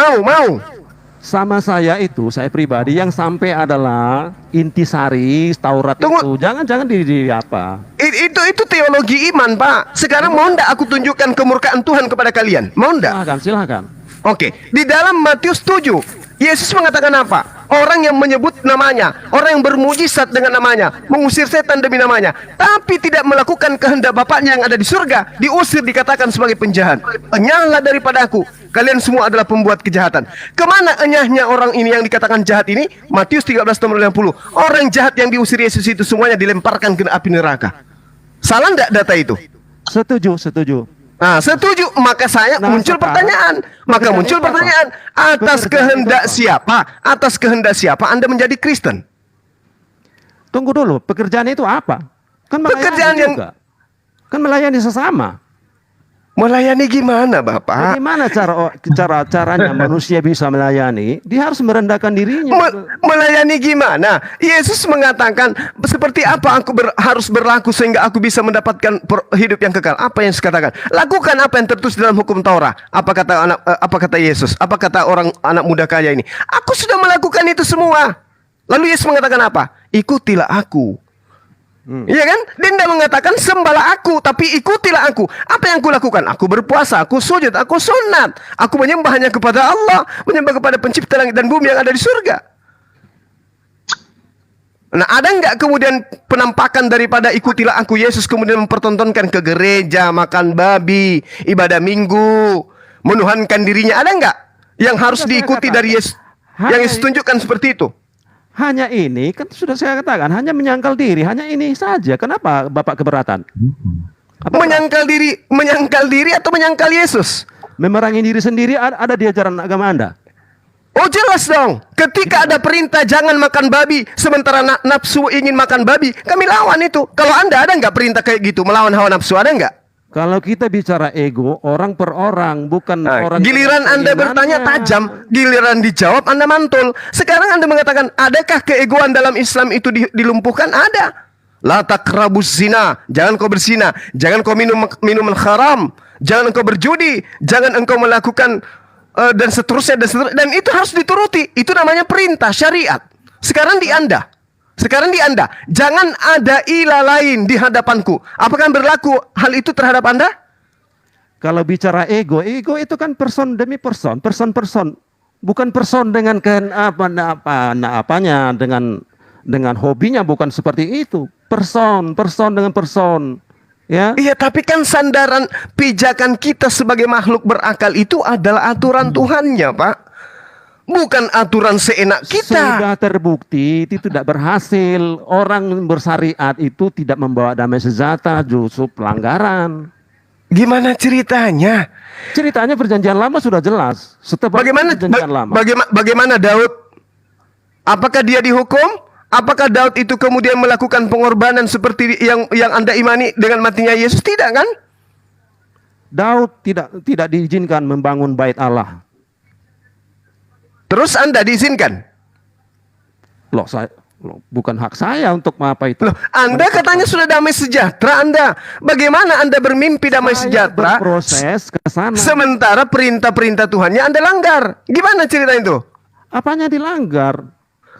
Sama saya pribadi yang sampai adalah intisari Taurat itu. Jangan di apa? Itu teologi iman, Pak. Sekarang mau ndak aku tunjukkan kemurkaan Tuhan kepada kalian? Mau ndak? Silakan. Oke, di dalam Matius 7, Yesus mengatakan apa? Orang yang menyebut namanya, orang yang bermujizat dengan namanya, mengusir setan demi namanya, tapi tidak melakukan kehendak Bapaknya yang ada di surga, diusir, dikatakan sebagai penjahat. Enyahlah daripada aku, kalian semua adalah pembuat kejahatan. Kemana enyahnya orang ini yang dikatakan jahat ini? Matius 13:50. Orang jahat yang diusir Yesus itu semuanya dilemparkan ke api neraka. Salah enggak data itu? Setuju. Nah, setuju. Maka muncul pertanyaan. Atas kehendak siapa? Atas kehendak siapa Anda menjadi Kristen? Tunggu dulu, pekerjaan itu apa? Kan pekerjaan melayani sesama. Melayani gimana, Bapak? Bagaimana caranya manusia bisa melayani? Dia harus merendahkan dirinya. Melayani gimana? Yesus mengatakan, seperti apa aku harus berlaku sehingga aku bisa mendapatkan hidup yang kekal? Apa yang Yesus katakan? Lakukan apa yang tertulis dalam hukum Taurat. Apa kata Yesus? Apa kata orang anak muda kaya ini? Aku sudah melakukan itu semua. Lalu Yesus mengatakan apa? Ikutilah aku. Iya kan? Dia tidak mengatakan sembahlah aku, tapi ikutilah aku. Apa yang aku lakukan? Aku berpuasa, aku sujud, aku sunat. Aku menyembah hanya kepada Allah, menyembah kepada pencipta langit dan bumi yang ada di surga. Nah, ada nggak kemudian penampakan daripada ikutilah aku? Yesus kemudian mempertontonkan ke gereja, makan babi, ibadah minggu, menuhankan dirinya. Ada nggak yang harus diikuti dari Yesus? Yang Yesus tunjukkan seperti itu. Hanya ini, kan sudah saya katakan, hanya menyangkal diri, hanya ini saja. Kenapa Bapak keberatan? Menyangkal diri atau menyangkal Yesus? Memerangi diri sendiri ada di ajaran agama Anda? Oh jelas dong. Ketika ada perintah jangan makan babi, sementara nafsu ingin makan babi, kami lawan itu. Kalau Anda ada nggak perintah kayak gitu, melawan hawa nafsu, ada nggak? Kalau kita bicara ego, orang per orang, bukan orang. Giliran Anda bertanya tajam, giliran dijawab Anda mantul. Sekarang Anda mengatakan, adakah keegoan dalam Islam itu dilumpuhkan? Ada. La taqrabuz zina, jangan kau berzina, jangan kau minuman haram, jangan engkau berjudi, jangan engkau melakukan dan seterusnya. Dan itu harus dituruti. Itu namanya perintah syariat. Sekarang di Anda, jangan ada ilah lain di hadapanku. Apakah berlaku hal itu terhadap Anda? Kalau bicara ego itu kan person demi person. Bukan person dengan apanya, dengan hobinya, bukan seperti itu. Person dengan person. Ya. Iya, tapi kan sandaran pijakan kita sebagai makhluk berakal itu adalah aturan Tuhannya, Pak. Bukan aturan seenak kita. Sudah terbukti itu tidak berhasil. Orang bersyariat itu tidak membawa damai sejahtera, justru pelanggaran. Gimana ceritanya? Ceritanya perjanjian lama sudah jelas. Bagaimana Daud? Apakah dia dihukum? Apakah Daud itu kemudian melakukan pengorbanan seperti yang Anda imani dengan matinya Yesus? Tidak kan? Daud tidak diizinkan membangun bait Allah. Terus Anda diizinkan? Bukan hak saya untuk apa itu. Anda katanya sudah damai sejahtera Anda. Bagaimana Anda bermimpi damai sejahtera? Berproses ke sana. Sementara perintah-perintah Tuhannya Anda langgar. Gimana cerita itu? Apanya dilanggar?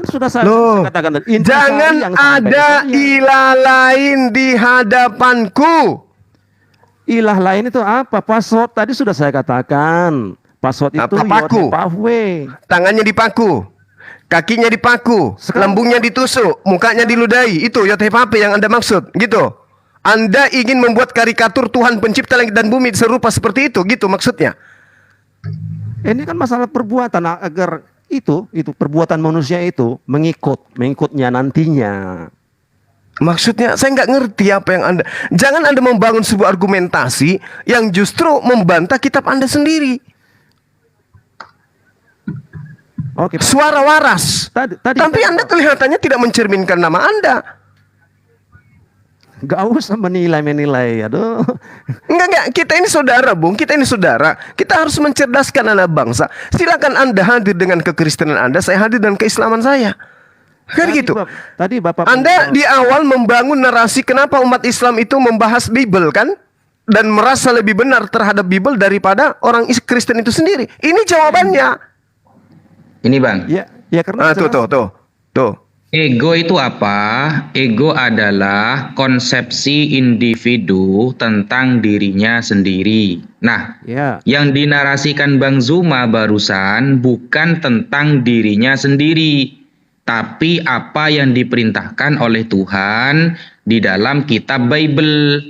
Sudah saya katakan. Jangan ada ilah lain di hadapanku. Ilah lain itu apa? Password tadi sudah saya katakan. Password itu paku. Tangannya dipaku, kakinya dipaku, lambungnya ditusuk, mukanya diludahi. Itu Yod-Heh-Vav-He yang Anda maksud, gitu. Anda ingin membuat karikatur Tuhan pencipta langit dan bumi serupa seperti itu, gitu maksudnya. Ini kan masalah perbuatan, agar itu perbuatan manusia itu mengikutnya nantinya. Maksudnya saya nggak ngerti apa yang Anda. Jangan Anda membangun sebuah argumentasi yang justru membantah kitab Anda sendiri. Oke, suara waras. Tapi Anda kelihatannya tidak mencerminkan nama Anda. Gak usah menilai. Aduh. Enggak. Kita ini saudara, Bung. Kita ini saudara. Kita harus mencerdaskan anak bangsa. Silakan Anda hadir dengan kekristenan Anda. Saya hadir dengan keislaman saya. Kan gitu. Tadi Bapak Anda di awal membangun narasi kenapa umat Islam itu membahas Bible kan? Dan merasa lebih benar terhadap Bible daripada orang Kristen itu sendiri. Ini jawabannya. Ini Bang. Ya karena tuh. Ego itu apa? Ego adalah konsepsi individu tentang dirinya sendiri. Nah, yang dinarasikan Bang Zuma barusan bukan tentang dirinya sendiri, tapi apa yang diperintahkan oleh Tuhan di dalam kitab Bible.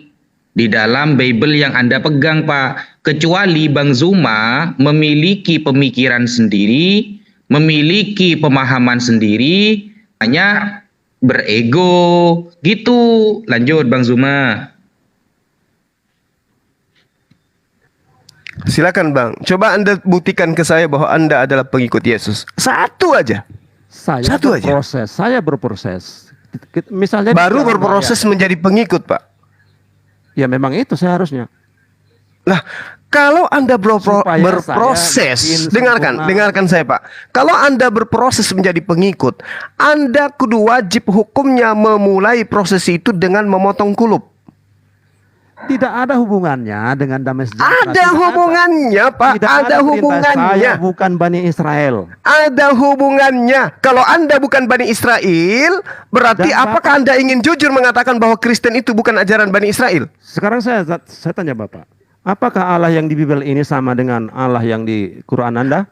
Di dalam Bible yang Anda pegang, Pak. Kecuali Bang Zuma memiliki pemikiran sendiri, memiliki pemahaman sendiri, hanya berego gitu. Lanjut Bang Zuma. Silakan Bang, coba Anda buktikan ke saya bahwa Anda adalah pengikut Yesus. Satu aja. Saya berproses. Misalnya baru berproses menjadi pengikut, Pak. Ya memang itu seharusnya. Lah, kalau Anda berproses, dengarkan saya Pak. Kalau Anda berproses menjadi pengikut, Anda kudu wajib hukumnya memulai proses itu dengan memotong kulup. Tidak ada hubungannya dengan damai sejahtera. Ada hubungannya, Pak. Ada hubungannya. Saya bukan Bani Israel. Ada hubungannya. Kalau Anda bukan Bani Israel, berarti apakah Anda ingin jujur mengatakan bahwa Kristen itu bukan ajaran Bani Israel? Sekarang saya tanya Bapak, apakah Allah yang di Bible ini sama dengan Allah yang di Quran Anda?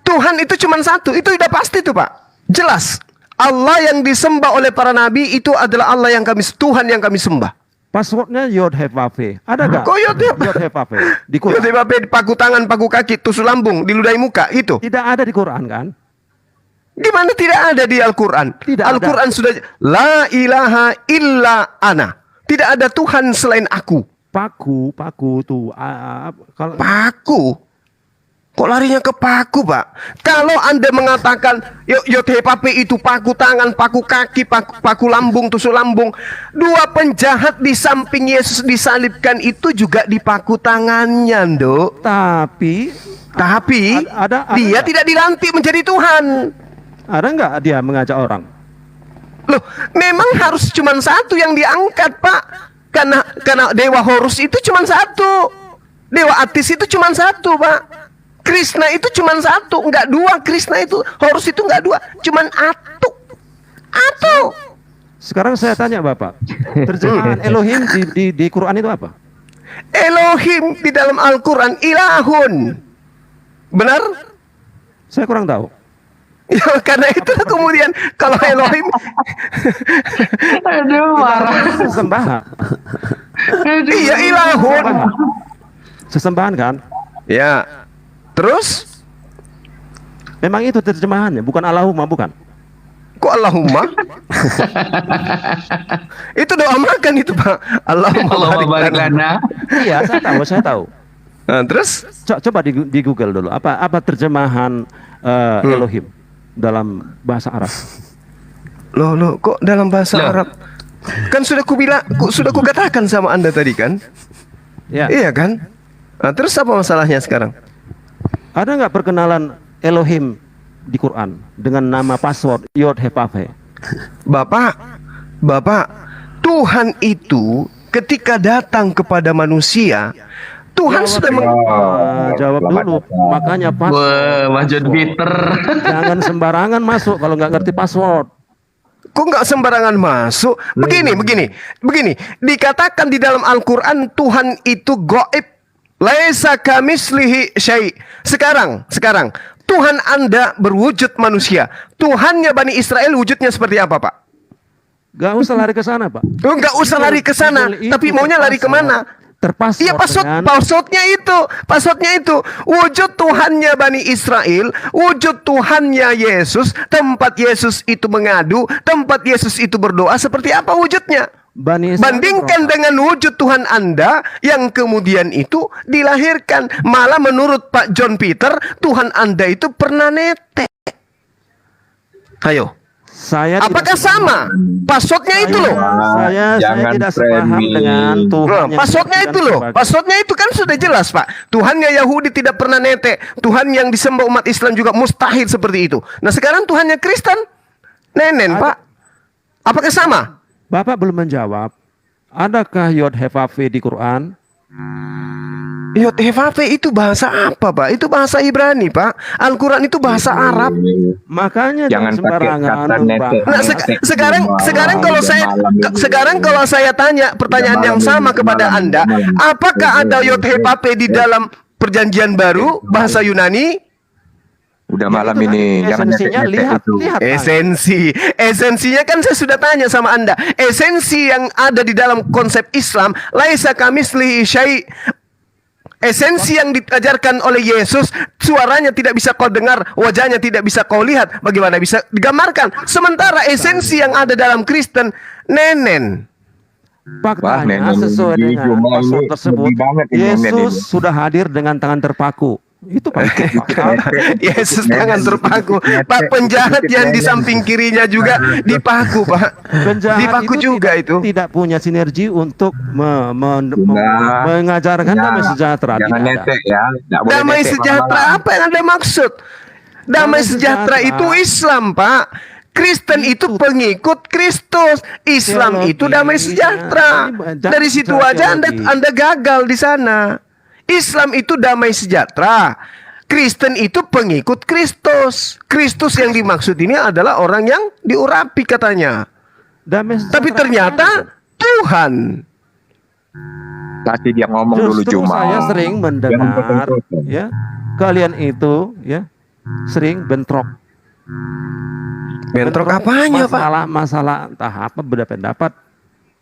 Tuhan itu cuma satu. Itu udah pasti tuh, Pak. Jelas. Allah yang disembah oleh para nabi itu adalah Allah yang Tuhan yang kami sembah. Passwordnya Yod-Heh-Vav-He. Ada gak? Kok Yod-Heh-Vav-He di Quran? Yod-Heh-Vav-He paku tangan, paku kaki, tusuk lambung, diludahi muka, itu. Tidak ada di Quran kan? Gimana tidak ada di Al-Quran? Al-Quran sudah La ilaha illa ana. Tidak ada Tuhan selain aku. Paku tuh. Paku? Kok larinya ke paku, Pak? Kalau Anda mengatakan Yod-Heh-Vav-He itu paku tangan, paku kaki, paku lambung, tusuk lambung. Dua penjahat di samping Yesus disalibkan itu juga dipaku tangannya, Nduk. Tapi dia tidak dilantik menjadi Tuhan. Ada nggak dia mengajak orang? Loh, memang harus cuma satu yang diangkat, Pak. Karena Dewa Horus itu cuma satu. Dewa Atis itu cuma satu, Pak. Krishna itu cuma satu, enggak dua. Krishna itu, Horus itu enggak dua, cuman atu. Sekarang saya tanya Bapak, terjemahan Elohim di Quran itu apa? Elohim di dalam Al-Quran ilahun. Benar? Saya kurang tahu. Ya, karena itu kemudian kalau Elohim sesembahan. Iya, ilahun. Sesembahan kan? Ya. Terus? Memang itu terjemahannya, bukan Allahumma, bukan? Kok Allahumma? Itu doa makan itu, Pak. Allahumma barik lana. Iya, saya tahu. Nah, terus? Coba di Google dulu. Apa terjemahan Elohim dalam bahasa Arab? Loh, kok dalam bahasa Arab? Kan sudah kukatakan sama Anda tadi kan? Ya. Iya kan? Nah, terus apa masalahnya sekarang? Ada nggak perkenalan Elohim di Quran dengan nama password Yod-Heh-Vav-He? Bapak, Tuhan itu ketika datang kepada manusia, Tuhan sudah jawab dulu. Makanya Mas John Peter. Jangan sembarangan masuk kalau nggak ngerti password. Kok nggak sembarangan masuk? Begini. Dikatakan di dalam Al-Quran Tuhan itu gaib. Laisa kamislihi syai'. Sekarang Tuhan Anda berwujud manusia. Tuhannya Bani Israel wujudnya seperti apa, Pak? Gak usah lari ke sana, Pak. Nggak usah lari ke sana, tapi maunya lari kemana? Terpasut. Iya, passwordnya itu wujud Tuhannya Bani Israel, wujud Tuhannya Yesus, tempat Yesus itu mengadu, tempat Yesus itu berdoa, seperti apa wujudnya? Bandingkan dengan wujud Tuhan Anda yang kemudian itu dilahirkan. Malah menurut Pak John Peter, Tuhan Anda itu pernah netek. Ayo. Apakah sama? Passwordnya itu loh. Saya tidak sepaham dengan Tuhan. Passwordnya itu kan sudah jelas, Pak. Tuhannya Yahudi tidak pernah netek. Tuhan yang disembah umat Islam juga mustahil seperti itu. Nah sekarang Tuhannya Kristen nenen, Pak. Apakah sama? Bapak belum menjawab. Adakah Yod Heh-Vav-He di Quran? Yod Heh-Vav-He itu bahasa apa, Pak? Itu bahasa Ibrani, Pak. Al-Quran itu bahasa Arab. Makanya jangan sembarangan. Nah, sekarang kalau saya tanya pertanyaan yang sama kepada Anda, apakah ada Yod Heh-Vav-He di dalam Perjanjian Baru bahasa Yunani? Udah malam ini, jangan lihat. Esensinya kan saya sudah tanya sama Anda. Esensi yang ada di dalam konsep Islam, laisa kamislihi syai'. Esensi yang diajarkan oleh Yesus, suaranya tidak bisa kau dengar, wajahnya tidak bisa kau lihat, bagaimana bisa digambarkan? Sementara esensi yang ada dalam Kristen, nenen. Faktanya sesuai dengan password tersebut, Yesus sudah hadir dengan tangan terpaku. Itu Pak. Yesus tangan terpaku. Pak, penjahat yang di samping kirinya juga dipaku, Pak. Penjahat dipaku itu juga itu. Tidak punya sinergi untuk mengajarkan damai sejahtera. Jangan netek ya. Damai sejahtera apa yang Anda maksud? Damai sejahtera itu Islam, Pak. Kristen itu pengikut Kristus. Islam itu damai sejahtera. Dari situ aja Anda gagal di sana. Islam itu damai sejahtera. Kristen itu pengikut Kristus. Kristus yang dimaksud ini adalah orang yang diurapi katanya. Tapi ternyata Tuhan. Tadi dia ngomong dulu Justru cuma. saya sering mendengar ya, kalian itu ya sering bentrok. Bentrok apanya, Pak? Masalah entah apa, beda pendapat.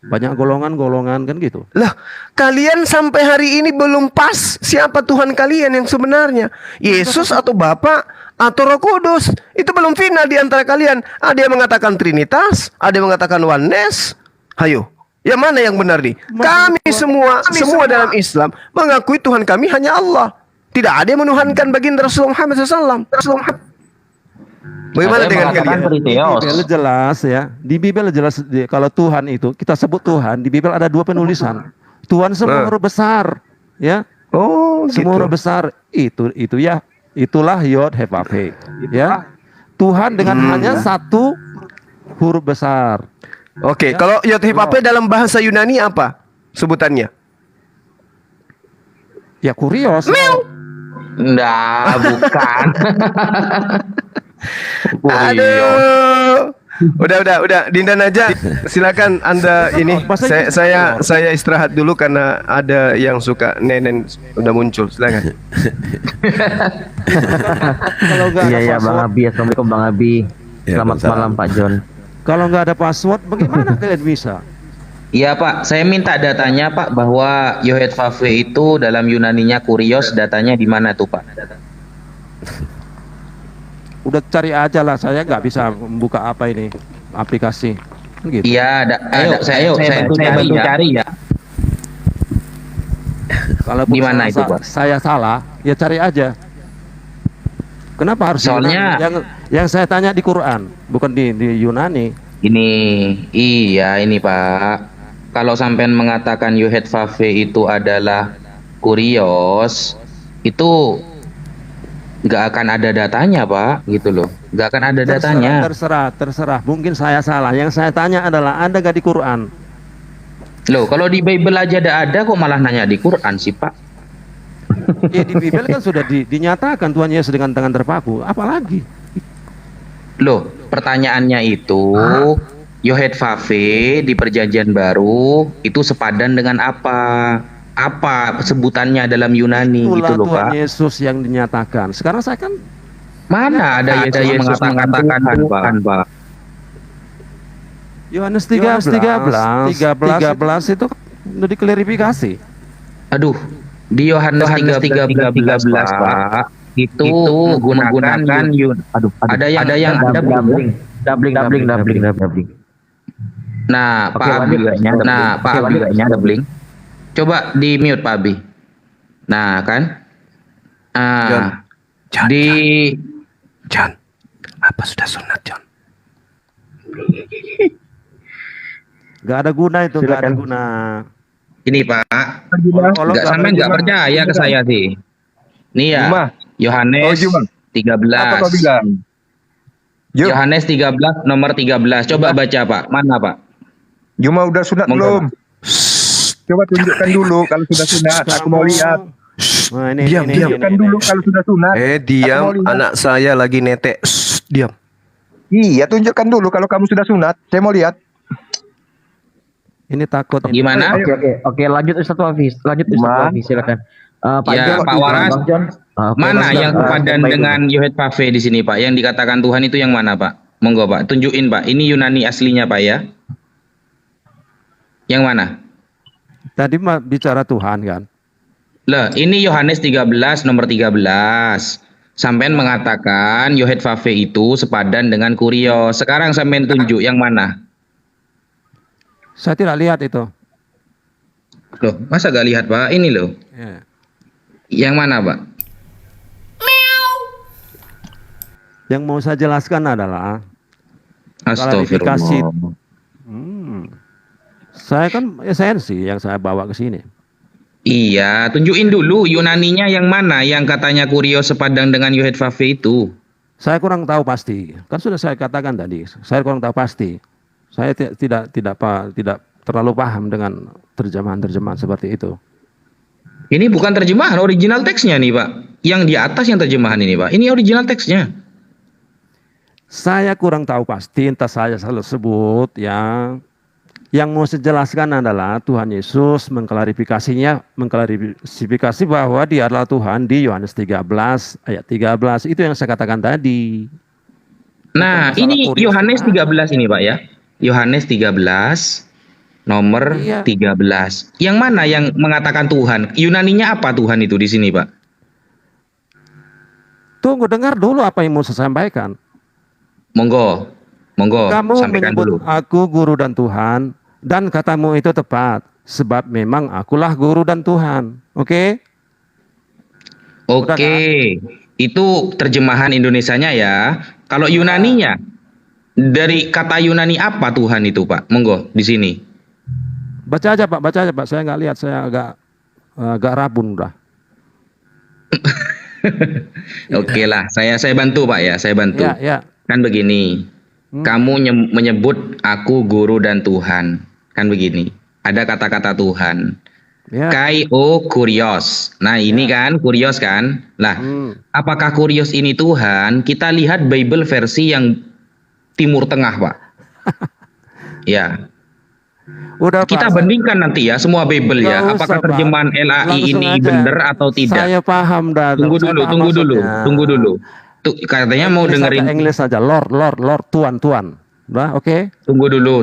Banyak golongan-golongan kan gitu. Lah, kalian sampai hari ini belum pas siapa Tuhan kalian yang sebenarnya. Yesus atau Bapa atau Roh Kudus. Itu belum final di antara kalian. Ada yang mengatakan Trinitas, ada yang mengatakan Oneness. Hayo, yang mana yang benar nih? Kami semua dalam Islam mengakui Tuhan kami hanya Allah. Tidak ada yang menuhankan baginda Rasulullah Muhammad SAW. Bagaimana dengan kalian? Di Bibel jelas ya. Di Bibel jelas kalau Tuhan itu kita sebut Tuhan, di Bibel ada dua penulisan. Tuhan semua huruf besar, ya. Oh, semua huruf besar itu ya. Itulah Yod Heh-Vav-He, ya. Tuhan dengan hanya satu huruf besar. Oke, kalau Yod Heh-Vav-He dalam bahasa Yunani apa sebutannya? Ya Kurios. Enggak, bukan. Aduh. Udah, Dindan aja. Silakan Anda ini. Saya istirahat dulu karena ada yang suka nenen udah muncul. Silakan. Iya Bang Abi, assalamualaikum Bang Abi. Selamat malam Pak John. Kalau nggak ada password, bagaimana kalian bisa? Iya Pak, saya minta datanya Pak bahwa Yod Heh-Vav-He itu dalam Yunaninya Kurios, datanya di mana tuh Pak? Udah cari aja lah, saya nggak bisa membuka apa ini aplikasi gitu. Iya, saya bantu cari ya. Kalau di mana itu Pak? Saya salah, ya cari aja. Kenapa harus soalnya yang saya tanya di Quran, bukan di Yunani. Ini Pak. Kalau sampean mengatakan Yod Heh-Vav-He itu adalah Kurios, itu nggak akan ada datanya Pak, gitu loh. Nggak akan ada datanya. Terserah. Mungkin saya salah. Yang saya tanya adalah ada nggak di Quran? Loh, kalau di Bible aja ada kok malah nanya di Quran sih Pak? Ya di Bible kan sudah dinyatakan Tuhan Yesus dengan tangan terpaku. Apalagi? Loh, pertanyaannya itu Yohevave di Perjanjian Baru itu sepadan dengan apa? Apa sebutannya dalam Yunani Itulah gitu loh, Tuhan Pak. Yesus yang dinyatakan. Sekarang saya kan Mana ada Yesus mengatakan Tuhan, Pak? Yohanes 13 itu udah diklarifikasi. Aduh, di Yohanes 13, Pak, itu menggunakan ada yang Doubling. Nah, Pak Abi, Pak Abi doubling. Coba di mute Pak Abi. Nah, kan? John, apa sudah sunat, John? Gak ada guna itu, gak ada guna. Ini Pak, nggak percaya ke saya sih. Nih ya, Yohanes 13. Apa kau bilang? Yohanes 13 nomor 13. Coba baca Pak. Mana Pak? Juma udah sunat belum? Coba tunjukkan dulu kalau sudah sunat. Aku mau lihat. Nah, Diam. Tunjukkan dulu kalau sudah sunat. Diam, anak saya lagi netek. Diam. Iya, tunjukkan dulu kalau kamu sudah sunat. Saya mau lihat. Ini takut. Gimana? Oke, lanjut Ustaz Hafiz. Silakan. Ya, Pak Waras. Mana yang sepadan dengan Yohevave di sini Pak? Yang dikatakan Tuhan itu yang mana Pak? Monggo Pak, tunjukin Pak. Ini Yunani aslinya Pak ya. Yang mana? Tadi bicara Tuhan kan. Lah, ini Yohanes 13 nomor 13. Sampean mengatakan Yohevave itu sepadan dengan Kurios. Sekarang sampean tunjuk yang mana? Saya tidak lihat itu. Loh, masa gak lihat Pak? Ini loh. Ya. Yang mana Pak? Yang mau saya jelaskan adalah Astagfirullah. Saya kan esensi yang saya bawa ke sini. Iya, tunjukin dulu Yunaninya yang mana yang katanya Kurios sepadan dengan Yohevave itu. Saya kurang tahu pasti. Kan sudah saya katakan tadi. Saya kurang tahu pasti. Saya tidak terlalu paham dengan terjemahan seperti itu. Ini bukan terjemahan, original teksnya nih Pak. Yang di atas yang terjemahan ini Pak. Ini original teksnya. Saya kurang tahu pasti, entah saya selalu sebut ya. Yang mau saya jelaskan adalah Tuhan Yesus mengklarifikasi bahwa Dia adalah Tuhan di Yohanes 13 ayat 13. Itu yang saya katakan tadi. Nah, ini Yohanes 13 ini Pak ya. Yohanes 13 nomor 13. Yang mana yang mengatakan Tuhan? Yunaninya apa Tuhan itu di sini, Pak? Tunggu, dengar dulu apa yang mau saya sampaikan. Monggo. Kamu sampaikan menyebut dulu. aku guru dan Tuhan, dan katamu itu tepat, sebab memang akulah guru dan Tuhan. Oke? Oke. Itu terjemahan Indonesianya ya. Kalau Yunaninya, dari kata Yunani apa Tuhan itu, Pak? Monggo di sini. Baca aja Pak. Saya nggak lihat, saya agak rabun udah. Oke lah, saya bantu Pak ya, saya bantu. Ya. Kan begini, kamu menyebut aku guru dan Tuhan, kan begini. Ada kata-kata Tuhan. Ya. Kai o Kurios. Nah ini kan Kurios kan. Nah, apakah Kurios ini Tuhan? Kita lihat Bible versi yang Timur Tengah Pak. Ya. Udah, kita Pak, bandingkan nanti ya semua Bible ya. Apakah terjemahan LAI ini benar atau tidak? Saya paham dah. Tunggu dulu. Tuh, katanya mau dengerin English saja. Lord, Tuan. Nah, oke. Tunggu dulu.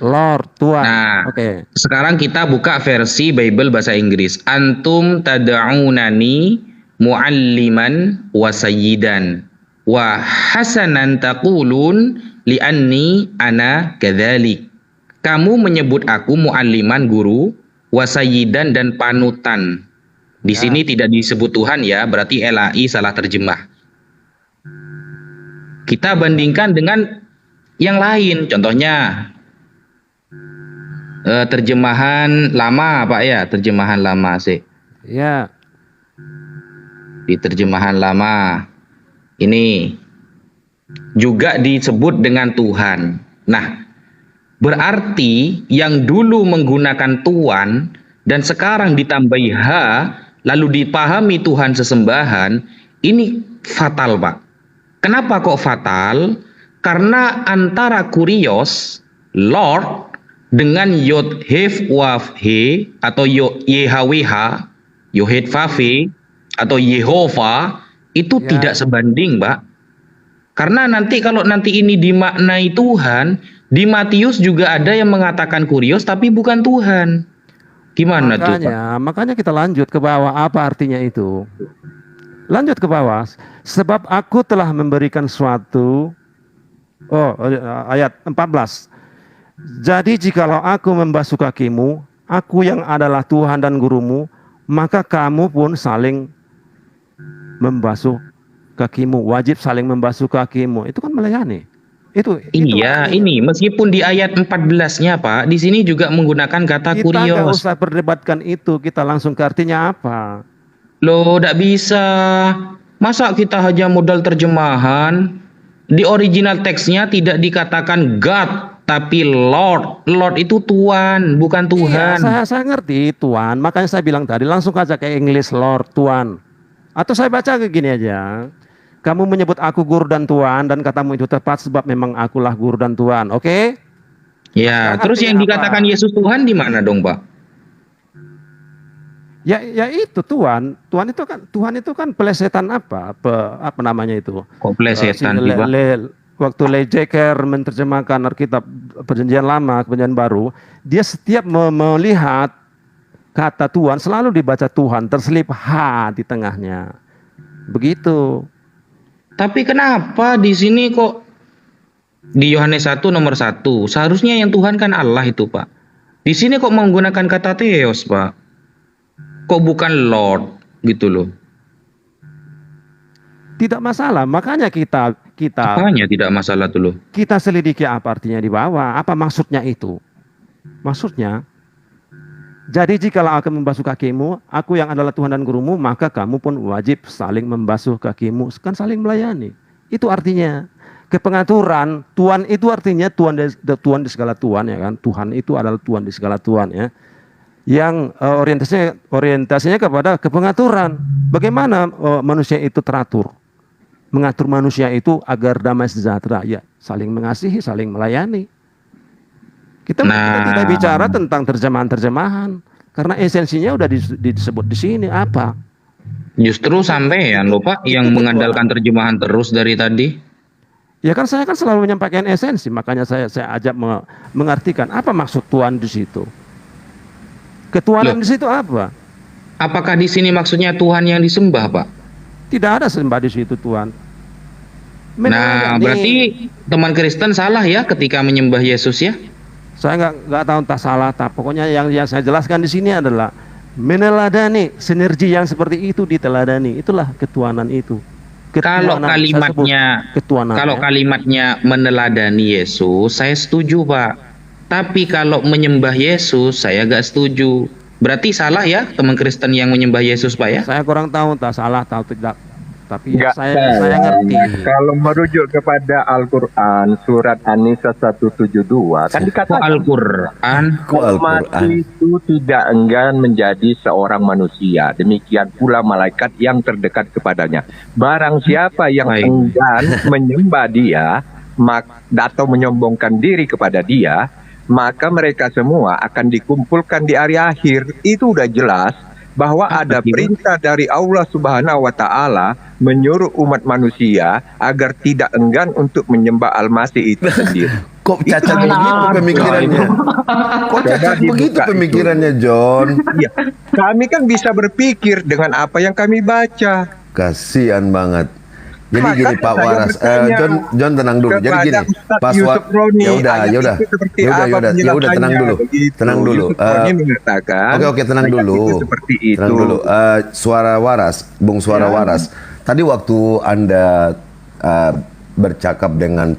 Lord, Tuan. Nah, oke. Sekarang kita buka versi Bible bahasa Inggris. Antum tad'unani mualliman wa sayyidan wa hasanan taqulun li'anni ana kadzalik. Kamu menyebut aku mualliman, guru, wa sayyidan dan panutan. Di sini tidak disebut Tuhan ya, berarti LAI salah terjemah. Kita bandingkan dengan yang lain, contohnya terjemahan lama Pak ya, terjemahan lama sih. Ya. Di terjemahan lama ini juga disebut dengan Tuhan. Nah, berarti yang dulu menggunakan Tuhan dan sekarang ditambahi H, lalu dipahami Tuhan sesembahan, ini fatal Pak. Kenapa kok fatal? Karena antara Kurios Lord dengan Yod Hef Waf He atau YHWH, Yohed Vav atau Yehova itu tidak sebanding, Pak. Karena nanti kalau nanti ini dimaknai Tuhan, di Matius juga ada yang mengatakan kurios tapi bukan Tuhan. Gimana tuh, Pak? Makanya kita lanjut ke bawah, apa artinya itu? Lanjut ke bawah. Sebab aku telah memberikan suatu ayat 14. Jadi jikalau aku membasuh kakimu, aku yang adalah Tuhan dan gurumu, maka kamu pun saling membasuh kakimu. Wajib saling membasuh kakimu. Itu kan melayani. Itu ini meskipun di ayat 14-nya, Pak, di sini juga menggunakan kata kurios. Kita nggak usah perdebatkan itu, kita langsung ke artinya apa. Loh, tidak bisa. Masa kita hanya modal terjemahan? Di original teksnya tidak dikatakan God, tapi Lord. Lord itu Tuhan, bukan Tuhan. Iya, saya ngerti Tuhan, makanya saya bilang tadi langsung aja ke English Lord, Tuhan. Atau saya baca kayak gini aja. Kamu menyebut aku guru dan Tuhan, dan katamu itu tepat sebab memang akulah guru dan Tuhan. Oke? Ya, terus yang dikatakan Yesus Tuhan di mana dong, Pak? Ya itu Tuhan. Tuhan itu kan pelesetan apa namanya itu? Kok pelesetan, Pak? Waktu Lejeker menerjemahkan Alkitab Perjanjian Lama ke Perjanjian Baru, dia setiap melihat kata Tuhan selalu dibaca Tuhan, terselip H di tengahnya. Begitu. Tapi kenapa di sini kok di Yohanes 1 nomor 1 seharusnya yang Tuhan kan Allah itu, Pak. Di sini kok menggunakan kata Theos, Pak. Kok bukan Lord gitu loh. Tidak masalah, makanya kita apanya tidak masalah tuh loh. Kita selidiki apa artinya di bawah, apa maksudnya itu. Maksudnya, jadi jikalau aku membasuh kakimu, aku yang adalah Tuhan dan gurumu, maka kamu pun wajib saling membasuh kakimu, kan saling melayani. Itu artinya kepengaturan. Tuhan itu artinya Tuhan di segala Tuhan, ya kan? Tuhan itu adalah Tuhan di segala Tuhan, ya. Yang orientasinya kepada kepengaturan. Bagaimana manusia itu teratur? Mengatur manusia itu agar damai sejahtera, ya saling mengasihi, saling melayani. Kita tidak bicara tentang terjemahan-terjemahan, karena esensinya udah disebut di sini apa? Justru sampean loh, Pak, yang mengandalkan terjemahan terus dari tadi. Ya kan saya kan selalu menyampaikan esensi, makanya saya ajak mengartikan apa maksud Tuhan di situ. Ketuhanan di situ apa? Apakah di sini maksudnya Tuhan yang disembah, Pak? Tidak ada sembah di situ Tuhan. Berarti teman Kristen salah ya ketika menyembah Yesus ya? Saya nggak tahu entah salah, pokoknya yang saya jelaskan di sini adalah meneladani sinergi yang seperti itu diteladani, itulah ketuhanan itu. Kalau kalimatnya meneladani Yesus, saya setuju, Pak. Tapi kalau menyembah Yesus, saya nggak setuju. Berarti salah ya teman Kristen yang menyembah Yesus, Pak ya? Saya kurang tahu entah salah atau tidak. Tapi saya ngerti. Kalau merujuk kepada Al-Quran, surat An-Nisa 172, kan dikatakan Al-Quran mati itu tidak enggan menjadi seorang manusia. Demikian pula malaikat yang terdekat kepadanya. Barang siapa yang enggan menyembah dia atau menyombongkan diri kepada dia, maka mereka semua akan dikumpulkan di hari akhir. Itu udah jelas bahwa ada perintah dari Allah Subhanahu wa Ta'ala menyuruh umat manusia agar tidak enggan untuk menyembah Al-Masih itu sendiri. Kok cacat begitu pemikirannya? Kok cacat begitu pemikirannya, John? Ya, kami kan bisa berpikir dengan apa yang kami baca. Kasihan banget. Jadi gini Pak Waras, John tenang dulu. Jadi gini, Pak Waras, ya udah, tenang dulu. Oke, tenang dulu. Suara Waras, Bung Suara Waras. Tadi waktu Anda bercakap dengan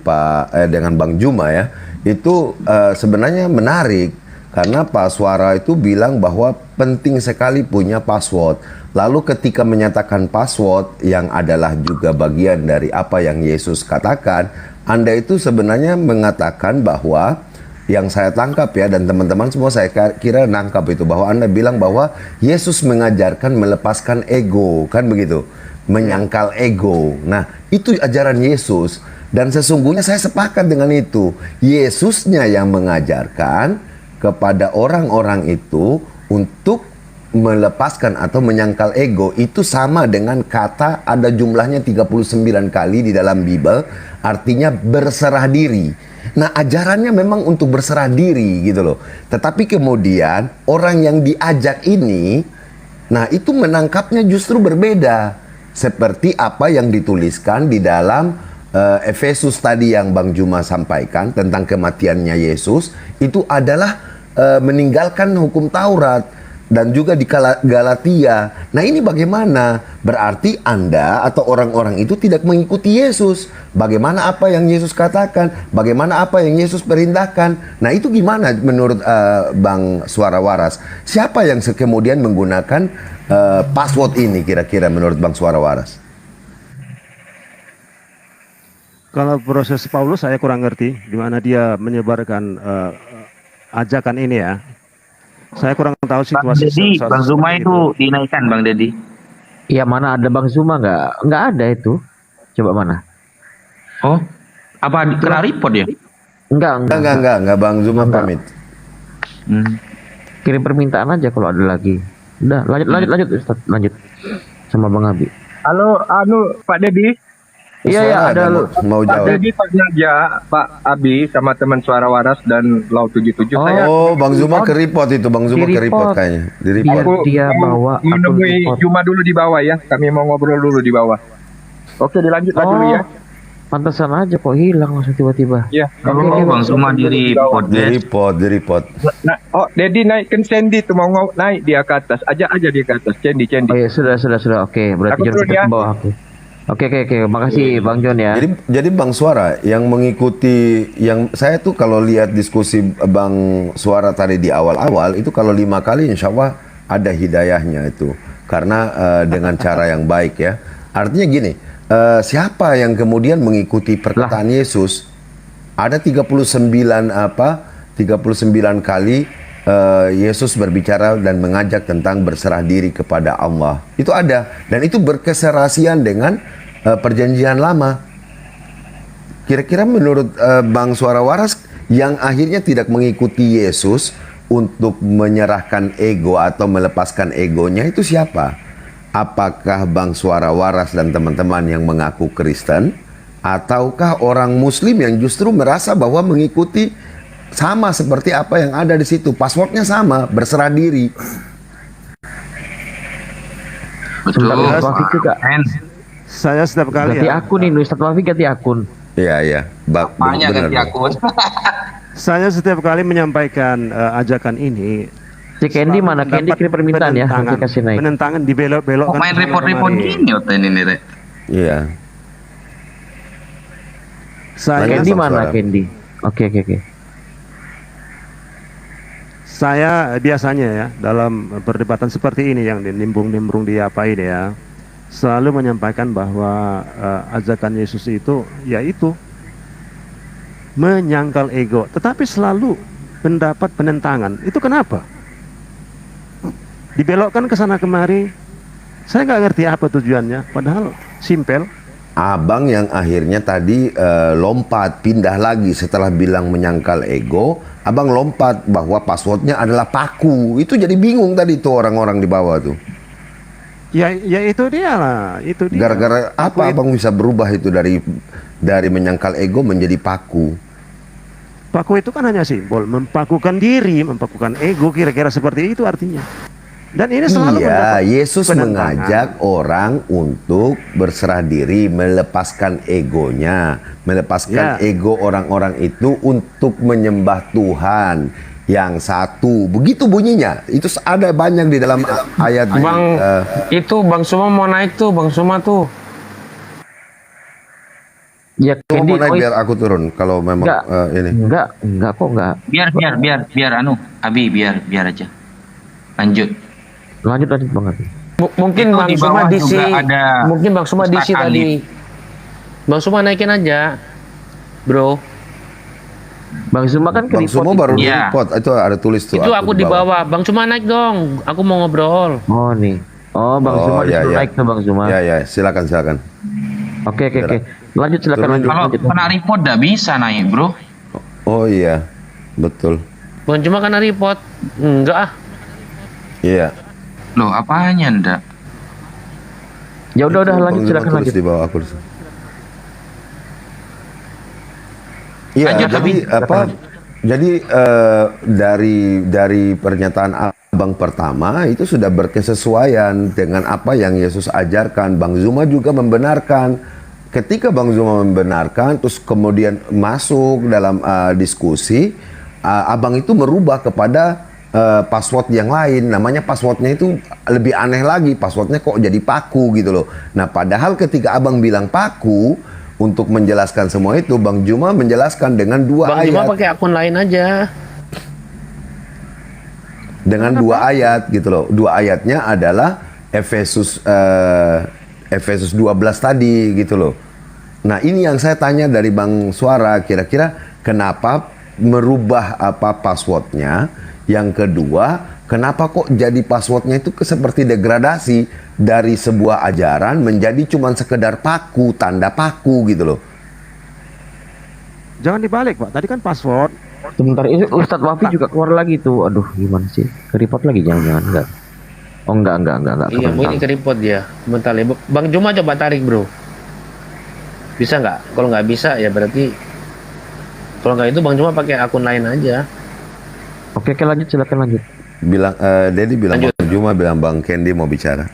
dengan Bang Juma ya, itu sebenarnya menarik karena Pak Suara itu bilang bahwa penting sekali punya password. Lalu ketika menyatakan password yang adalah juga bagian dari apa yang Yesus katakan, Anda itu sebenarnya mengatakan bahwa yang saya tangkap ya, dan teman-teman semua saya kira nangkap itu, bahwa Anda bilang bahwa Yesus mengajarkan melepaskan ego, kan begitu, menyangkal ego. Nah, itu ajaran Yesus. Dan sesungguhnya saya sepakat dengan itu. Yesusnya yang mengajarkan kepada orang-orang itu untuk melepaskan atau menyangkal ego. Itu sama dengan kata ada jumlahnya 39 kali di dalam Bible, artinya berserah diri. Nah, ajarannya memang untuk berserah diri gitu loh. Tetapi kemudian orang yang diajak ini, nah itu menangkapnya justru berbeda. Seperti apa yang dituliskan di dalam Efesus tadi yang Bang Juma sampaikan tentang kematiannya Yesus, itu adalah meninggalkan hukum Taurat. Dan juga di Galatia. Nah ini bagaimana? Berarti Anda atau orang-orang itu tidak mengikuti Yesus. Bagaimana apa yang Yesus katakan? Bagaimana apa yang Yesus perintahkan? Nah itu gimana menurut Bang Suara Waras? Siapa yang kemudian menggunakan password ini kira-kira menurut Bang Suara Waras? Kalau proses Paulus saya kurang ngerti di mana dia menyebarkan ajakan ini ya. Saya kurang tahu situasi. Bang Zuma itu dinaikkan Bang Dedi. Iya, mana ada Bang Zuma nggak ada itu. Coba mana? Oh, apa kena report ya? Enggak Bang Zuma pamit. Kirim permintaan aja kalau ada lagi. Udah, lanjut Ustaz, lanjut sama Bang Abi. Halo, Pak Dedi. Iya, ada mau jawab. Jadi Pak Naja, Pak Abi sama teman Suara Waras dan Laut 77 saya. Oh, Bang Zuma ke report itu, Bang Zuma ke report kayaknya. Di report. Biar dia bawa menemui Juma dulu di bawah ya. Kami mau ngobrol dulu di bawah. Oke, dilanjutkan dulu ya. Pantesan aja kok hilang langsung tiba-tiba. Iya. Bang Zuma di report. Nah, Dedi naikkan Sandy tuh mau naik dia ke atas. Ajak aja dia ke atas. Sandy. Oh iya, sudah. Oke, berarti jangan ke bawah aku. Oke, makasih Bang John ya. Jadi Bang Suara yang mengikuti, yang saya tuh kalau lihat diskusi Bang Suara tadi di awal-awal itu kalau 5 kali insya Allah ada hidayahnya itu. Karena dengan cara yang baik ya. Artinya gini, siapa yang kemudian mengikuti perkataan Yesus, ada 39 kali Yesus berbicara dan mengajak tentang berserah diri kepada Allah. Itu ada, dan itu berkeserasian dengan perjanjian lama. Kira-kira menurut Bang Suara Waras yang akhirnya tidak mengikuti Yesus untuk menyerahkan ego atau melepaskan egonya itu siapa? Apakah Bang Suara Waras dan teman-teman yang mengaku Kristen, ataukah orang Muslim yang justru merasa bahwa mengikuti sama seperti apa yang ada di situ, passwordnya sama, berserah diri. Betul. Saya setiap kali ganti akun ini, Ustaz Taufik ganti akun. Iya. Banyak ganti akun. Saya setiap kali menyampaikan ajakan ini. Si Candy mana? Candy kirim permintaan ya, nanti kasih naik. Penentangan dibelok-belokkan. Main report-report gini ini Rek. Iya. Candy mana Candy? Oke. Saya biasanya ya dalam perdebatan seperti ini yang nimbrung diapain ya, selalu menyampaikan bahwa ajakan Yesus itu yaitu menyangkal ego, tetapi selalu mendapat penentangan. Itu kenapa? Dibelokkan ke sana kemari. Saya nggak ngerti apa tujuannya, padahal simpel. Abang yang akhirnya tadi lompat, pindah lagi setelah bilang menyangkal ego, abang lompat bahwa passwordnya adalah paku. Itu jadi bingung tadi tuh orang-orang di bawah tuh. Ya itu dia lah, itu dia. Gara-gara apa abang bisa berubah itu dari menyangkal ego menjadi paku? Paku itu kan hanya simbol, mempakukan diri, mempakukan ego, kira-kira seperti itu artinya. Dan ini selalu Yesus mengajak orang untuk berserah diri, melepaskan egonya, melepaskan ego orang-orang itu untuk menyembah Tuhan yang satu. Begitu bunyinya. Itu ada banyak di dalam ayat. Itu Bang Suma mau naik tuh, Bang Suma tuh. Ya, mau naik biar aku turun kalau memang ini. Enggak kok. Biar Abi biar aja. Lanjut Bang Abi. Mungkin Bang Suma diisi tadi. Bang Suma naikin aja, bro. Bang Suma kan Bang Suma baru di report, itu ada tulis tuh. Itu aku di bawah. Bang Suma naik dong, aku mau ngobrol. Oh nih. Oh Bang Suma naik tuh Bang Suma. Ya silakan. Oke. Lanjut silakan lanjut. Kalau kena report nggak bisa naik, bro. Oh iya, betul. Bukan cuma karena report. Enggak ah. Iya. Loh, apanya ndak? Ya udah lanjut Bang silakan Zuma lanjut. tulis di bawah aku. Iya, Lanjut, jadi apa? Jadi dari pernyataan Abang pertama itu sudah berkesesuaian dengan apa yang Yesus ajarkan. Bang Zuma juga membenarkan. Ketika Bang Zuma membenarkan, terus kemudian masuk dalam diskusi, Abang itu merubah kepada password yang lain. Namanya passwordnya itu lebih aneh lagi. Passwordnya kok jadi paku gitu loh. Nah, padahal ketika Abang bilang paku, untuk menjelaskan semua itu, Bang Zuma menjelaskan dengan dua ayat. Bang Zuma pakai akun lain aja. Dengan dua ayat gitu loh. Dua ayatnya adalah Efesus 12 tadi gitu loh. Nah, ini yang saya tanya dari Bang Suara, kira-kira kenapa merubah apa passwordnya? Yang kedua, kenapa kok jadi passwordnya itu seperti degradasi dari sebuah ajaran menjadi cuman sekedar paku, tanda paku gitu loh. Jangan dibalik, Pak. Tadi kan password. Sebentar ini Ustadz Wafi juga keluar lagi tuh. Aduh, gimana sih? Ke-report lagi jangan-jangan enggak. Oh enggak. Iya, ini ke report dia. Bentar ya. Bang Zuma coba tarik, bro. Bisa nggak? Kalau nggak bisa ya berarti kalau nggak itu Bang Zuma pakai akun lain aja. Oke, lanjut silakan lanjut. Bilang Dedi bilang Lanjut. Bang Zuma bilang Bang Kendi mau bicara.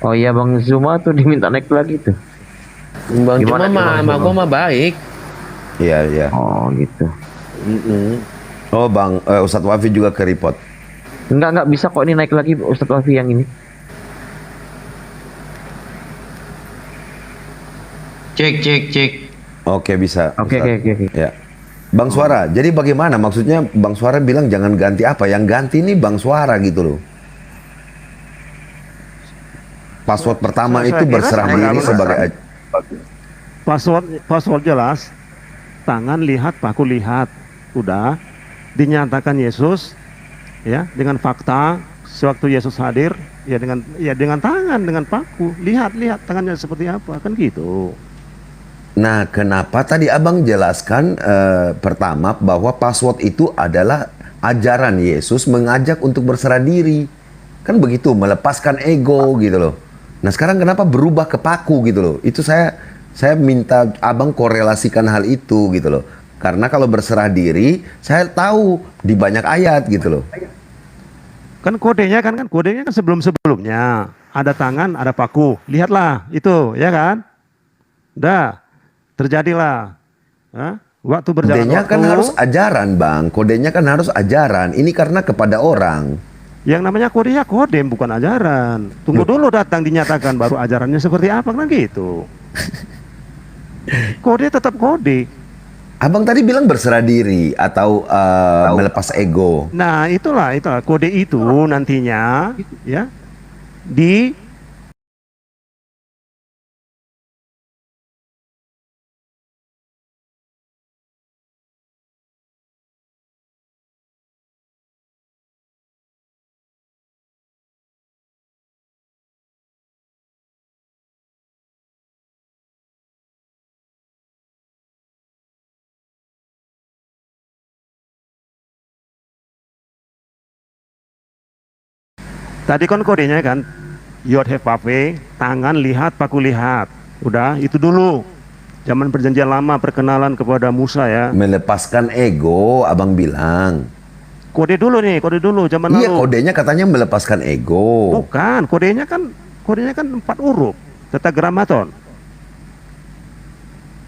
Oh iya, Bang Zuma tuh diminta naik lagi tuh. Bang Gimana Zuma nih, Bang sama Zuma? gua mah baik. Iya. Oh gitu. Oh Bang Ustadz Wafi juga ke report. Enggak bisa kok ini naik lagi Ustadz Wafi yang ini. Cek. Oke, bisa. Oke. Ya. Bang Suara, jadi bagaimana maksudnya Bang Suara bilang jangan ganti apa? Yang ganti ini Bang Suara gitu loh. Password pertama Saya itu kira berserah saya diri nggak sebagai Password jelas. Tangan lihat, paku lihat. Udah dinyatakan Yesus ya dengan fakta sewaktu Yesus hadir ya dengan tangan, dengan paku. Lihat tangannya seperti apa, kan gitu. Nah, kenapa tadi Abang jelaskan pertama bahwa password itu adalah ajaran Yesus mengajak untuk berserah diri. Kan begitu, melepaskan ego gitu loh. Nah, sekarang kenapa berubah ke paku gitu loh? Itu saya minta Abang korelasikan hal itu gitu loh. Karena kalau berserah diri, saya tahu di banyak ayat gitu loh. Kan kodenya kan sebelum-sebelumnya ada tangan, ada paku. Lihatlah itu, ya kan? Dah. Terjadilah waktu berjalan Kodenya waktu, kan harus ajaran Bang. Kodenya kan harus ajaran. Ini karena kepada orang. yang namanya kodenya kode bukan ajaran. Tunggu dulu datang dinyatakan baru ajarannya seperti apa, kan gitu. Kode tetap kode. Abang tadi bilang berserah diri atau melepas ego. Nah itulah kode itu nantinya ya di tadi kan kodenya kan Yod Heh Vav He, tangan lihat, paku lihat. Udah itu dulu. Zaman perjanjian lama perkenalan kepada Musa ya. Melepaskan ego, Abang bilang. Kode dulu zaman Iya, lalu. kodenya katanya melepaskan ego. Bukan, kodenya kan 4 huruf. Tetragrammaton.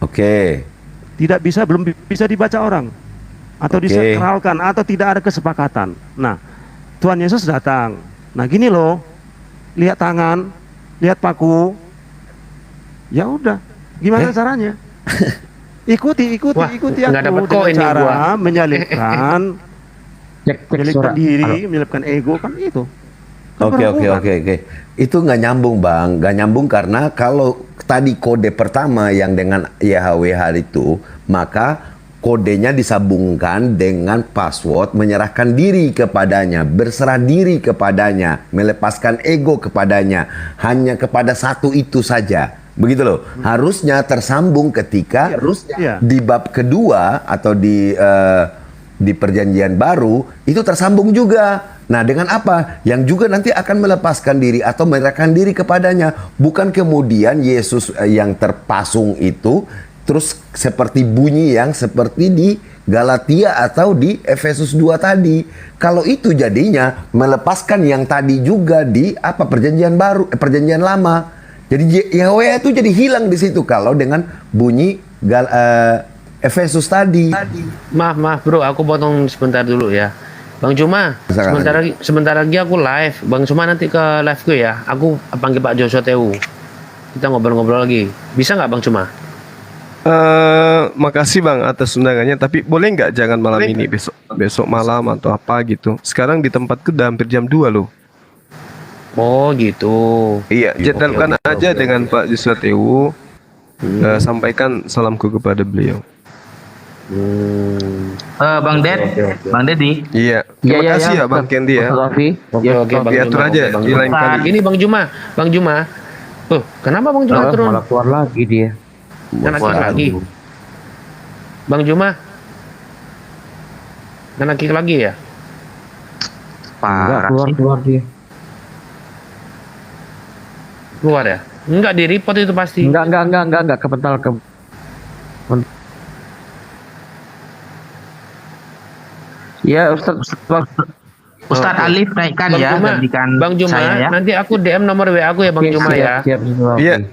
Oke. Belum bisa dibaca orang. Atau disakralkan atau tidak ada kesepakatan. Nah, Tuhan Yesus datang. Nah, gini loh. Lihat tangan, lihat paku. Ya udah. Gimana caranya? Ikuti Wah, aku nggak dapet dengan koin nih cara gua. menyalipkan Suara. diri, menyalipkan ego kan itu. Kan Oke. berhubungan. Itu nggak nyambung Bang. Nggak nyambung karena kalau tadi kode pertama yang dengan YHWH itu, maka kodenya disambungkan dengan password menyerahkan diri kepadanya, berserah diri kepadanya, melepaskan ego kepadanya, hanya kepada satu itu saja. Begitu loh. Harusnya tersambung ketika di bab kedua atau di perjanjian baru itu tersambung juga. Nah, dengan apa? Yang juga nanti akan melepaskan diri atau menyerahkan diri kepadanya. Bukan kemudian Yesus yang terpasung itu terus seperti bunyi yang seperti di Galatia atau di Efesus 2 tadi. Kalau itu jadinya melepaskan yang tadi juga di perjanjian baru, perjanjian lama. Jadi Yahweh itu jadi hilang di situ kalau dengan bunyi Efesus tadi. Maaf bro, aku potong sebentar dulu ya. Bang Cuma, sebentar lagi aku live. Bang Cuma nanti ke live ku ya. Aku panggil Pak Joshua TU. Kita ngobrol-ngobrol lagi. Bisa nggak Bang Cuma? Makasih Bang atas undangannya, tapi boleh nggak jangan malam ini, besok malam atau apa gitu. Sekarang di tempatku udah hampir jam 2 loh. Oh gitu. Iya, jadwalkan aja dengan Pak Joshua TU. Sampaikan salamku kepada beliau. Bang Dedi. Iya. Terima kasih ya Bang Kendi ya. Oke, Bang Diatur Juma, aja Bang di Juma. lain kali. Ini Bang Juma. Oh, kenapa Bang Juma turun? Malah keluar lagi dia. Kan lagi. Bang Juma. Kan lagi ya? Enggak, keluar dia. Keluar ya? Enggak di report itu pasti. Enggak kepental ke. Ya Ustadz Alif naikkan ya, gantikan Bang Juma, saya ya. nanti aku DM nomor WA aku ya Bang Juma ya. Iya.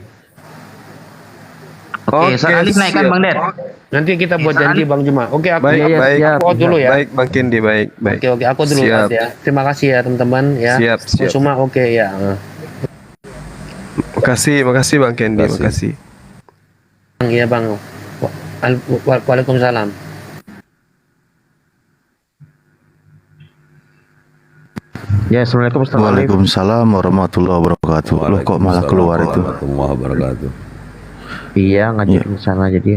Oke, Ustadz Alif naikkan Bang Ded. Nanti kita buat janji Bang Juma. Oke, aku Baik, dulu ya. Baik Bang Kendi, baik. Oke, aku dulu ya. Terima kasih ya teman-teman ya. Siap. Cuma oke ya. Makasih Bang Kendi, makasih. Iya Bang. Waalaikumsalam. Ya, assalamualaikum. Waalaikumsalam warahmatullahi wabarakatuh. Loh, kok malah keluar itu? Warahmatullahi wabarakatuh. Iya, ngajakin sana aja dia.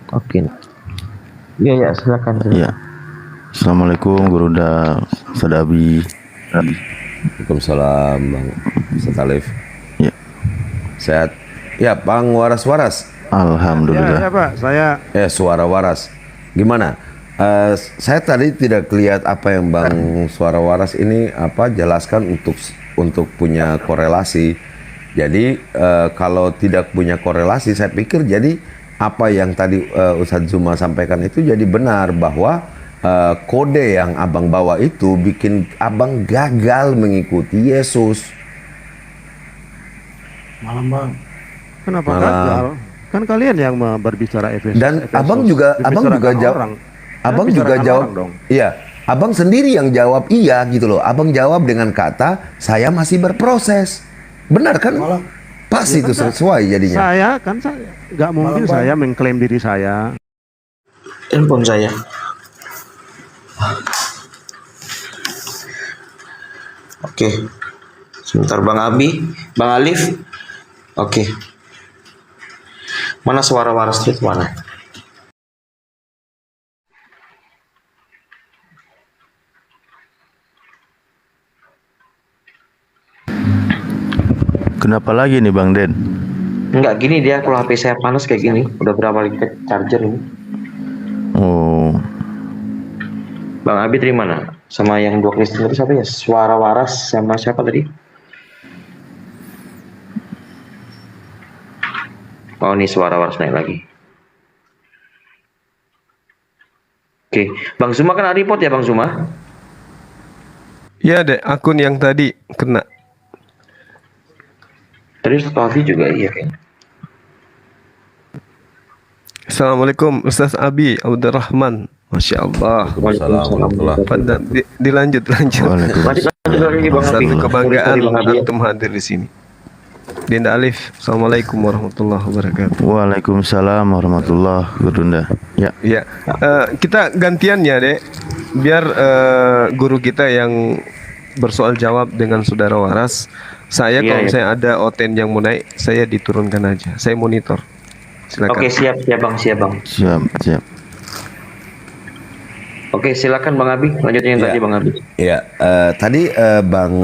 Oke. Iya, silakan. Iya. Assalamualaikum Guruda Sadabi. Waalaikumsalam Bang Ustadz Alif. Ya. Sehat. Ya, Bang Waras. Alhamdulillah. Ya, Pak, saya Suara Waras. Gimana? Saya tadi tidak lihat apa yang Bang Suara Waras ini jelaskan untuk punya korelasi. Jadi kalau tidak punya korelasi, saya pikir jadi apa yang tadi Ustadz Zuma sampaikan itu jadi benar bahwa kode yang abang bawa itu bikin abang gagal mengikuti Yesus. Malam Bang. Kenapa gagal? Kan kalian yang berbicara Efesus. Dan abang juga jawab. Abang juga jawab dong. Iya, abang sendiri yang jawab iya gitu loh. Abang jawab dengan kata saya masih berproses. Benar kan? Pas itu sesuai jadinya. Saya nggak mungkin saya mengklaim diri saya. Handphone saya. Oke. Sebentar Bang Abi, Bang Alif. Oke. Mana Suara Waras itu mana? Kenapa lagi nih Bang Den? Enggak gini dia, kalau HP saya panas kayak gini. Udah berapa kali kita charger ini. Oh. Bang Abi terima mana? Sama yang dua Kristen itu siapa ya? Suara Waras sama siapa tadi? Oh ini Suara Waras naik lagi. Oke, Bang Zuma kan ada report ya Bang Zuma? Iya deh, akun yang tadi kena. Tadi Ustaz Wafi juga iya kayaknya. Assalamualaikum Ustaz Abi Abdurrahman. Masya Allah. Dilanjut. Satu kebanggaan antum hadir di sini. Dinda Alif. Assalamualaikum warahmatullahi wabarakatuh. Waalaikumsalam warahmatullahi wabarakatuh. Ya. Kita gantian ya dek. Biar guru kita yang bersoal jawab dengan Saudara Waras. Saya kalau misalnya ada oten yang mau naik, saya diturunkan aja. Saya monitor. Silakan. Oke, siap Bang. Siap. Oke, silakan Bang Abi. Lanjutin yang tadi Bang Abi. Iya, tadi Bang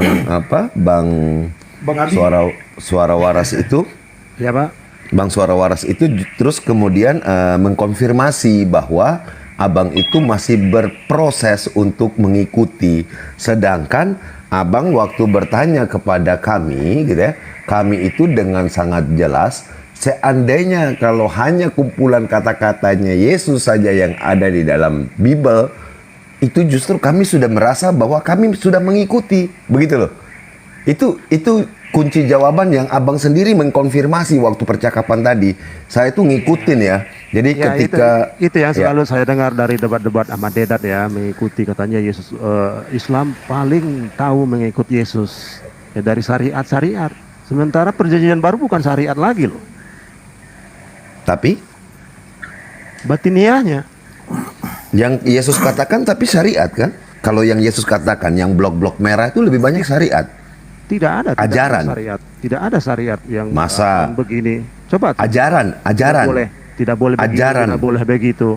Abi. Suara Waras itu Ya Pak. Bang Suara Waras itu terus kemudian mengkonfirmasi bahwa abang itu masih berproses untuk mengikuti. Sedangkan abang waktu bertanya kepada kami gitu ya, kami itu dengan sangat jelas, seandainya kalau hanya kumpulan kata-katanya Yesus saja yang ada di dalam Bible, itu justru kami sudah merasa bahwa kami sudah mengikuti, begitu loh. Itu kunci jawaban yang abang sendiri mengkonfirmasi waktu percakapan tadi. Saya itu ngikutin ya. Jadi ya, ketika itu yang selalu saya dengar dari debat-debat Ahmad Dedat ya, mengikuti katanya Yesus, Islam paling tahu mengikut Yesus ya, dari syariat. Sementara perjanjian baru bukan syariat lagi loh. Tapi batiniahnya yang Yesus katakan tapi syariat kan? Kalau yang Yesus katakan yang blok-blok merah itu lebih banyak syariat. Tidak ada ajaran. Syariat. Tidak ada syariat yang masa begini. Coba ajaran. Tidak boleh begitu, ajaran. tidak boleh begitu.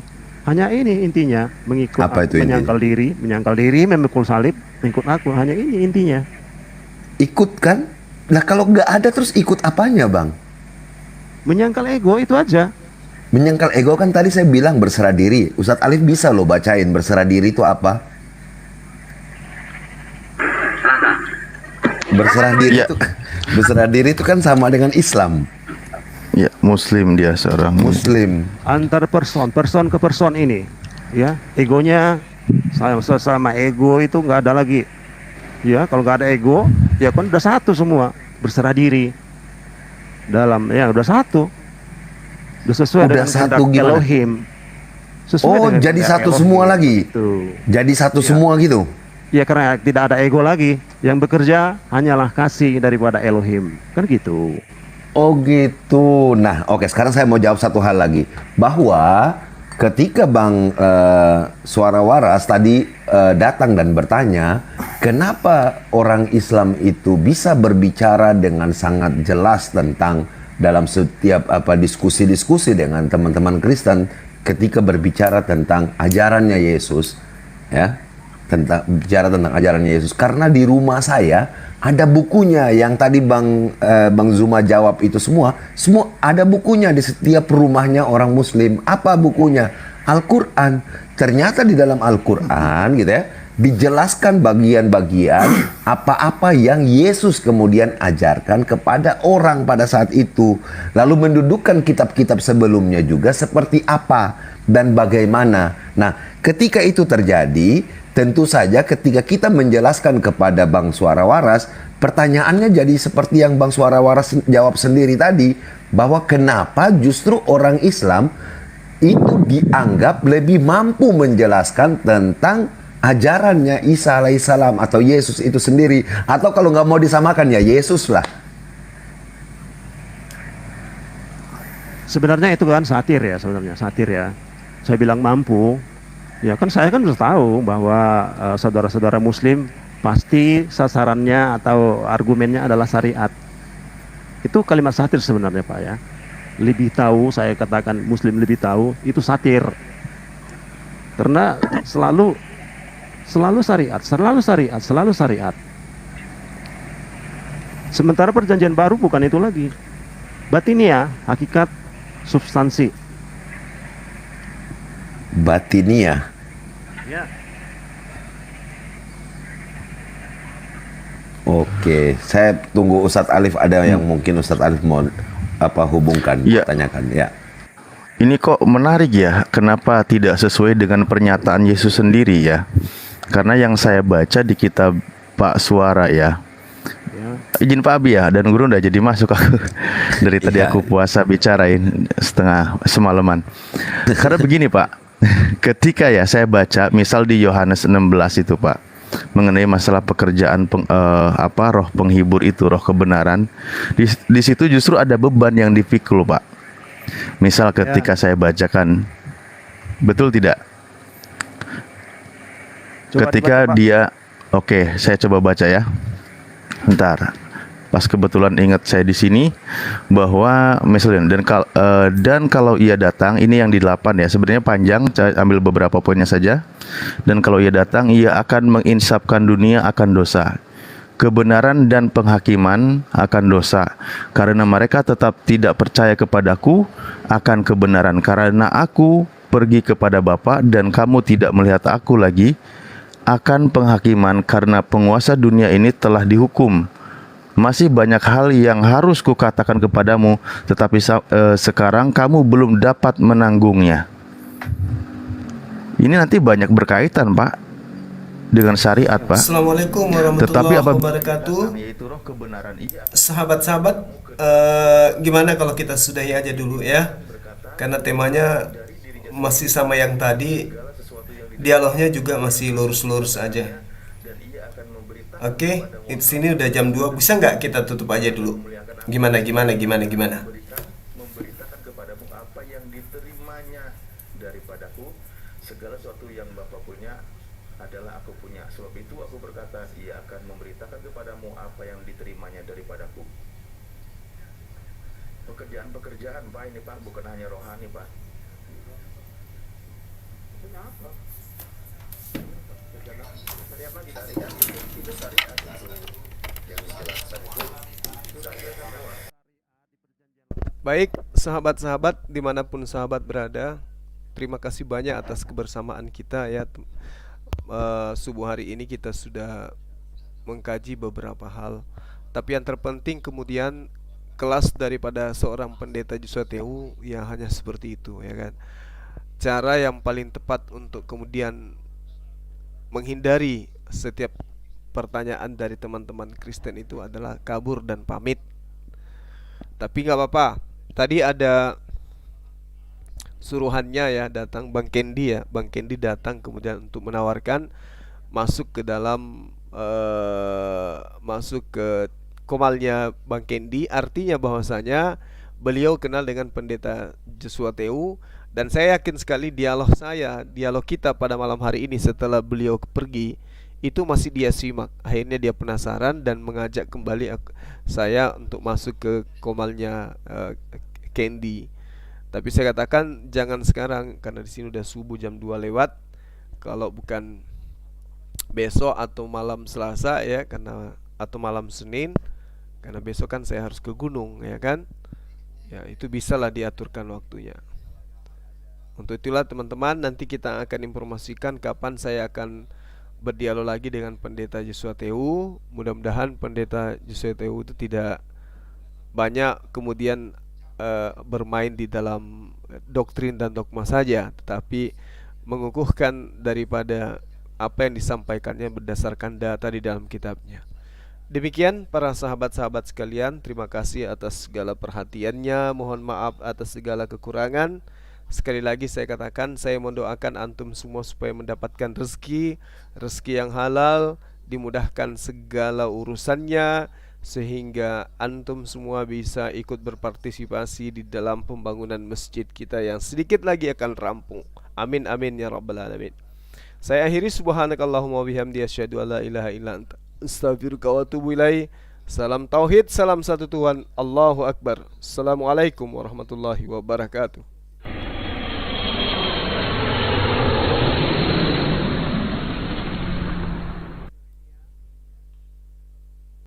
Hanya ini intinya, mengikut apa itu menyangkal diri, memikul salib, mengikut aku. Hanya ini intinya. Ikut kan? Nah kalau nggak ada terus ikut apanya bang? Menyangkal ego itu aja. Menyangkal ego kan tadi saya bilang berserah diri. Ustadz Alif bisa loh bacain berserah diri itu apa? Berserah diri itu kan sama dengan Islam. Ya, Muslim dia seorang Muslim. Antar person ke person ini, ya egonya sama ego itu nggak ada lagi. Ya kalau nggak ada ego, ya kan udah satu semua berserah diri. Dalam ya udah satu, udah sesuai dengan satu Elohim. Jadi satu Elohim. Semua lagi. Tuh. Jadi satu semua gitu. Ya karena tidak ada ego lagi. Yang bekerja hanyalah kasih daripada Elohim. Kan gitu. Oh gitu. Nah oke, sekarang saya mau jawab satu hal lagi. Bahwa ketika Bang Suara Waras tadi datang dan bertanya, kenapa orang Islam itu bisa berbicara dengan sangat jelas tentang dalam setiap diskusi-diskusi dengan teman-teman Kristen ketika berbicara tentang ajarannya Yesus, ya. Bicara tentang ajarannya Yesus, karena di rumah saya ada bukunya yang tadi Bang Zuma jawab itu semua ada bukunya di setiap rumahnya orang Muslim. Apa bukunya? Al-Quran. Ternyata di dalam Al-Quran gitu ya dijelaskan bagian-bagian apa-apa yang Yesus kemudian ajarkan kepada orang pada saat itu, lalu mendudukkan kitab-kitab sebelumnya juga seperti apa dan bagaimana. Nah ketika itu terjadi, tentu saja ketika kita menjelaskan kepada Bang Suara Waras, pertanyaannya jadi seperti yang Bang Suara Waras jawab sendiri tadi, bahwa kenapa justru orang Islam itu dianggap lebih mampu menjelaskan tentang ajarannya Isa alaihissalam atau Yesus itu sendiri, atau kalau nggak mau disamakan ya Yesus lah. Sebenarnya itu kan satir ya, Saya bilang mampu. Ya kan saya kan sudah tahu bahwa saudara-saudara Muslim pasti sasarannya atau argumennya adalah syariat. Itu kalimat satir sebenarnya Pak ya. Lebih tahu, saya katakan Muslim lebih tahu, itu satir. Karena selalu syariat. Sementara perjanjian baru bukan itu lagi. Batiniah, hakikat, substansi. Batiniah. Ya. Oke, saya tunggu Ustadz Alif, ada yang mungkin Ustadz Alif mau hubungkan, tanyakan ya. Ini kok menarik ya, kenapa tidak sesuai dengan pernyataan Yesus sendiri ya? Karena yang saya baca di kitab Pak Suara ya. Izin Pak Abi ya, dan guru udah jadi masuk aku. Dari tadi aku puasa bicarain setengah semalaman. Karena begini Pak, ketika ya saya baca misal di Yohanes 16 itu Pak, mengenai masalah pekerjaan roh penghibur itu, roh kebenaran, di situ justru ada beban yang dipikul Pak. Misal ketika saya bacakan, betul tidak? Ketika dia, oke, saya coba baca ya. Bentar. Pas kebetulan ingat saya di sini bahwa misalnya dan kalau ia datang, ini yang di 8 ya, sebenarnya panjang, saya ambil beberapa poinnya saja. Dan kalau ia datang, ia akan menginsafkan dunia akan dosa. kebenaran dan penghakiman akan dosa, karena mereka tetap tidak percaya kepadaku akan kebenaran, karena aku pergi kepada Bapa dan kamu tidak melihat aku lagi, akan penghakiman, karena penguasa dunia ini telah dihukum. Masih banyak hal yang harus kukatakan kepadamu, tetapi sekarang kamu belum dapat menanggungnya. Ini nanti banyak berkaitan, Pak, dengan syariat, Pak. Assalamualaikum warahmatullahi wabarakatuh. Sahabat-sahabat, gimana kalau kita sudahi aja dulu ya? Karena temanya masih sama yang tadi, dialognya juga masih lurus-lurus aja. Oke, di sini udah jam 2, bisa nggak kita tutup aja dulu? Gimana? Memberitakan kepadamu apa yang diterimanya daripadaku, segala sesuatu yang Bapa punya adalah aku punya. Sebab itu aku berkata, ia akan memberitakan kepadamu apa yang diterimanya daripadaku. Pekerjaan-pekerjaan, Pak, ini Pak, bukan hanya rohani, Pak. Kenapa? Baik, sahabat-sahabat dimanapun sahabat berada, terima kasih banyak atas kebersamaan kita ya. Subuh hari ini kita sudah mengkaji beberapa hal, tapi yang terpenting kemudian kelas daripada seorang pendeta Joshua ya hanya seperti itu ya kan. Cara yang paling tepat untuk kemudian menghindari setiap pertanyaan dari teman-teman Kristen itu adalah kabur dan pamit. Tapi nggak apa-apa. Tadi ada suruhannya ya, datang Bang Kendi ya. Bang Kendi datang kemudian untuk menawarkan masuk ke dalam masuk ke komalnya Bang Kendi. Artinya bahwasanya beliau kenal dengan pendeta Joshua Teu. Dan saya yakin sekali dialog kita pada malam hari ini setelah beliau pergi, itu masih dia simak. Akhirnya dia penasaran dan mengajak kembali saya untuk masuk ke komalnya Kendi. Tapi saya katakan jangan sekarang, karena di sini udah subuh jam 2 lewat. Kalau bukan besok atau malam Selasa ya, atau malam Senin, karena besok kan saya harus ke gunung ya kan. Ya itu bisalah diaturkan waktunya. Untuk itulah teman-teman, nanti kita akan informasikan kapan saya akan berdialog lagi dengan pendeta Joshua Teu. Mudah-mudahan pendeta Joshua Teu itu tidak banyak kemudian bermain di dalam doktrin dan dogma saja, tetapi mengukuhkan daripada apa yang disampaikannya berdasarkan data di dalam kitabnya. Demikian para sahabat-sahabat sekalian, terima kasih atas segala perhatiannya. Mohon maaf atas segala kekurangan. Sekali lagi saya katakan, saya mendoakan antum semua supaya mendapatkan rezeki yang halal, dimudahkan segala urusannya, sehingga antum semua bisa ikut berpartisipasi di dalam pembangunan masjid kita yang sedikit lagi akan rampung. Amin amin ya rabbal alamin. Saya akhiri, subhanakallahumma wabihamdi, asyhadu alla ilaha illa anta, astaghfiruka wa atubu ilaik. Salam tauhid, salam satu Tuhan, Allahu akbar. Assalamualaikum warahmatullahi wabarakatuh.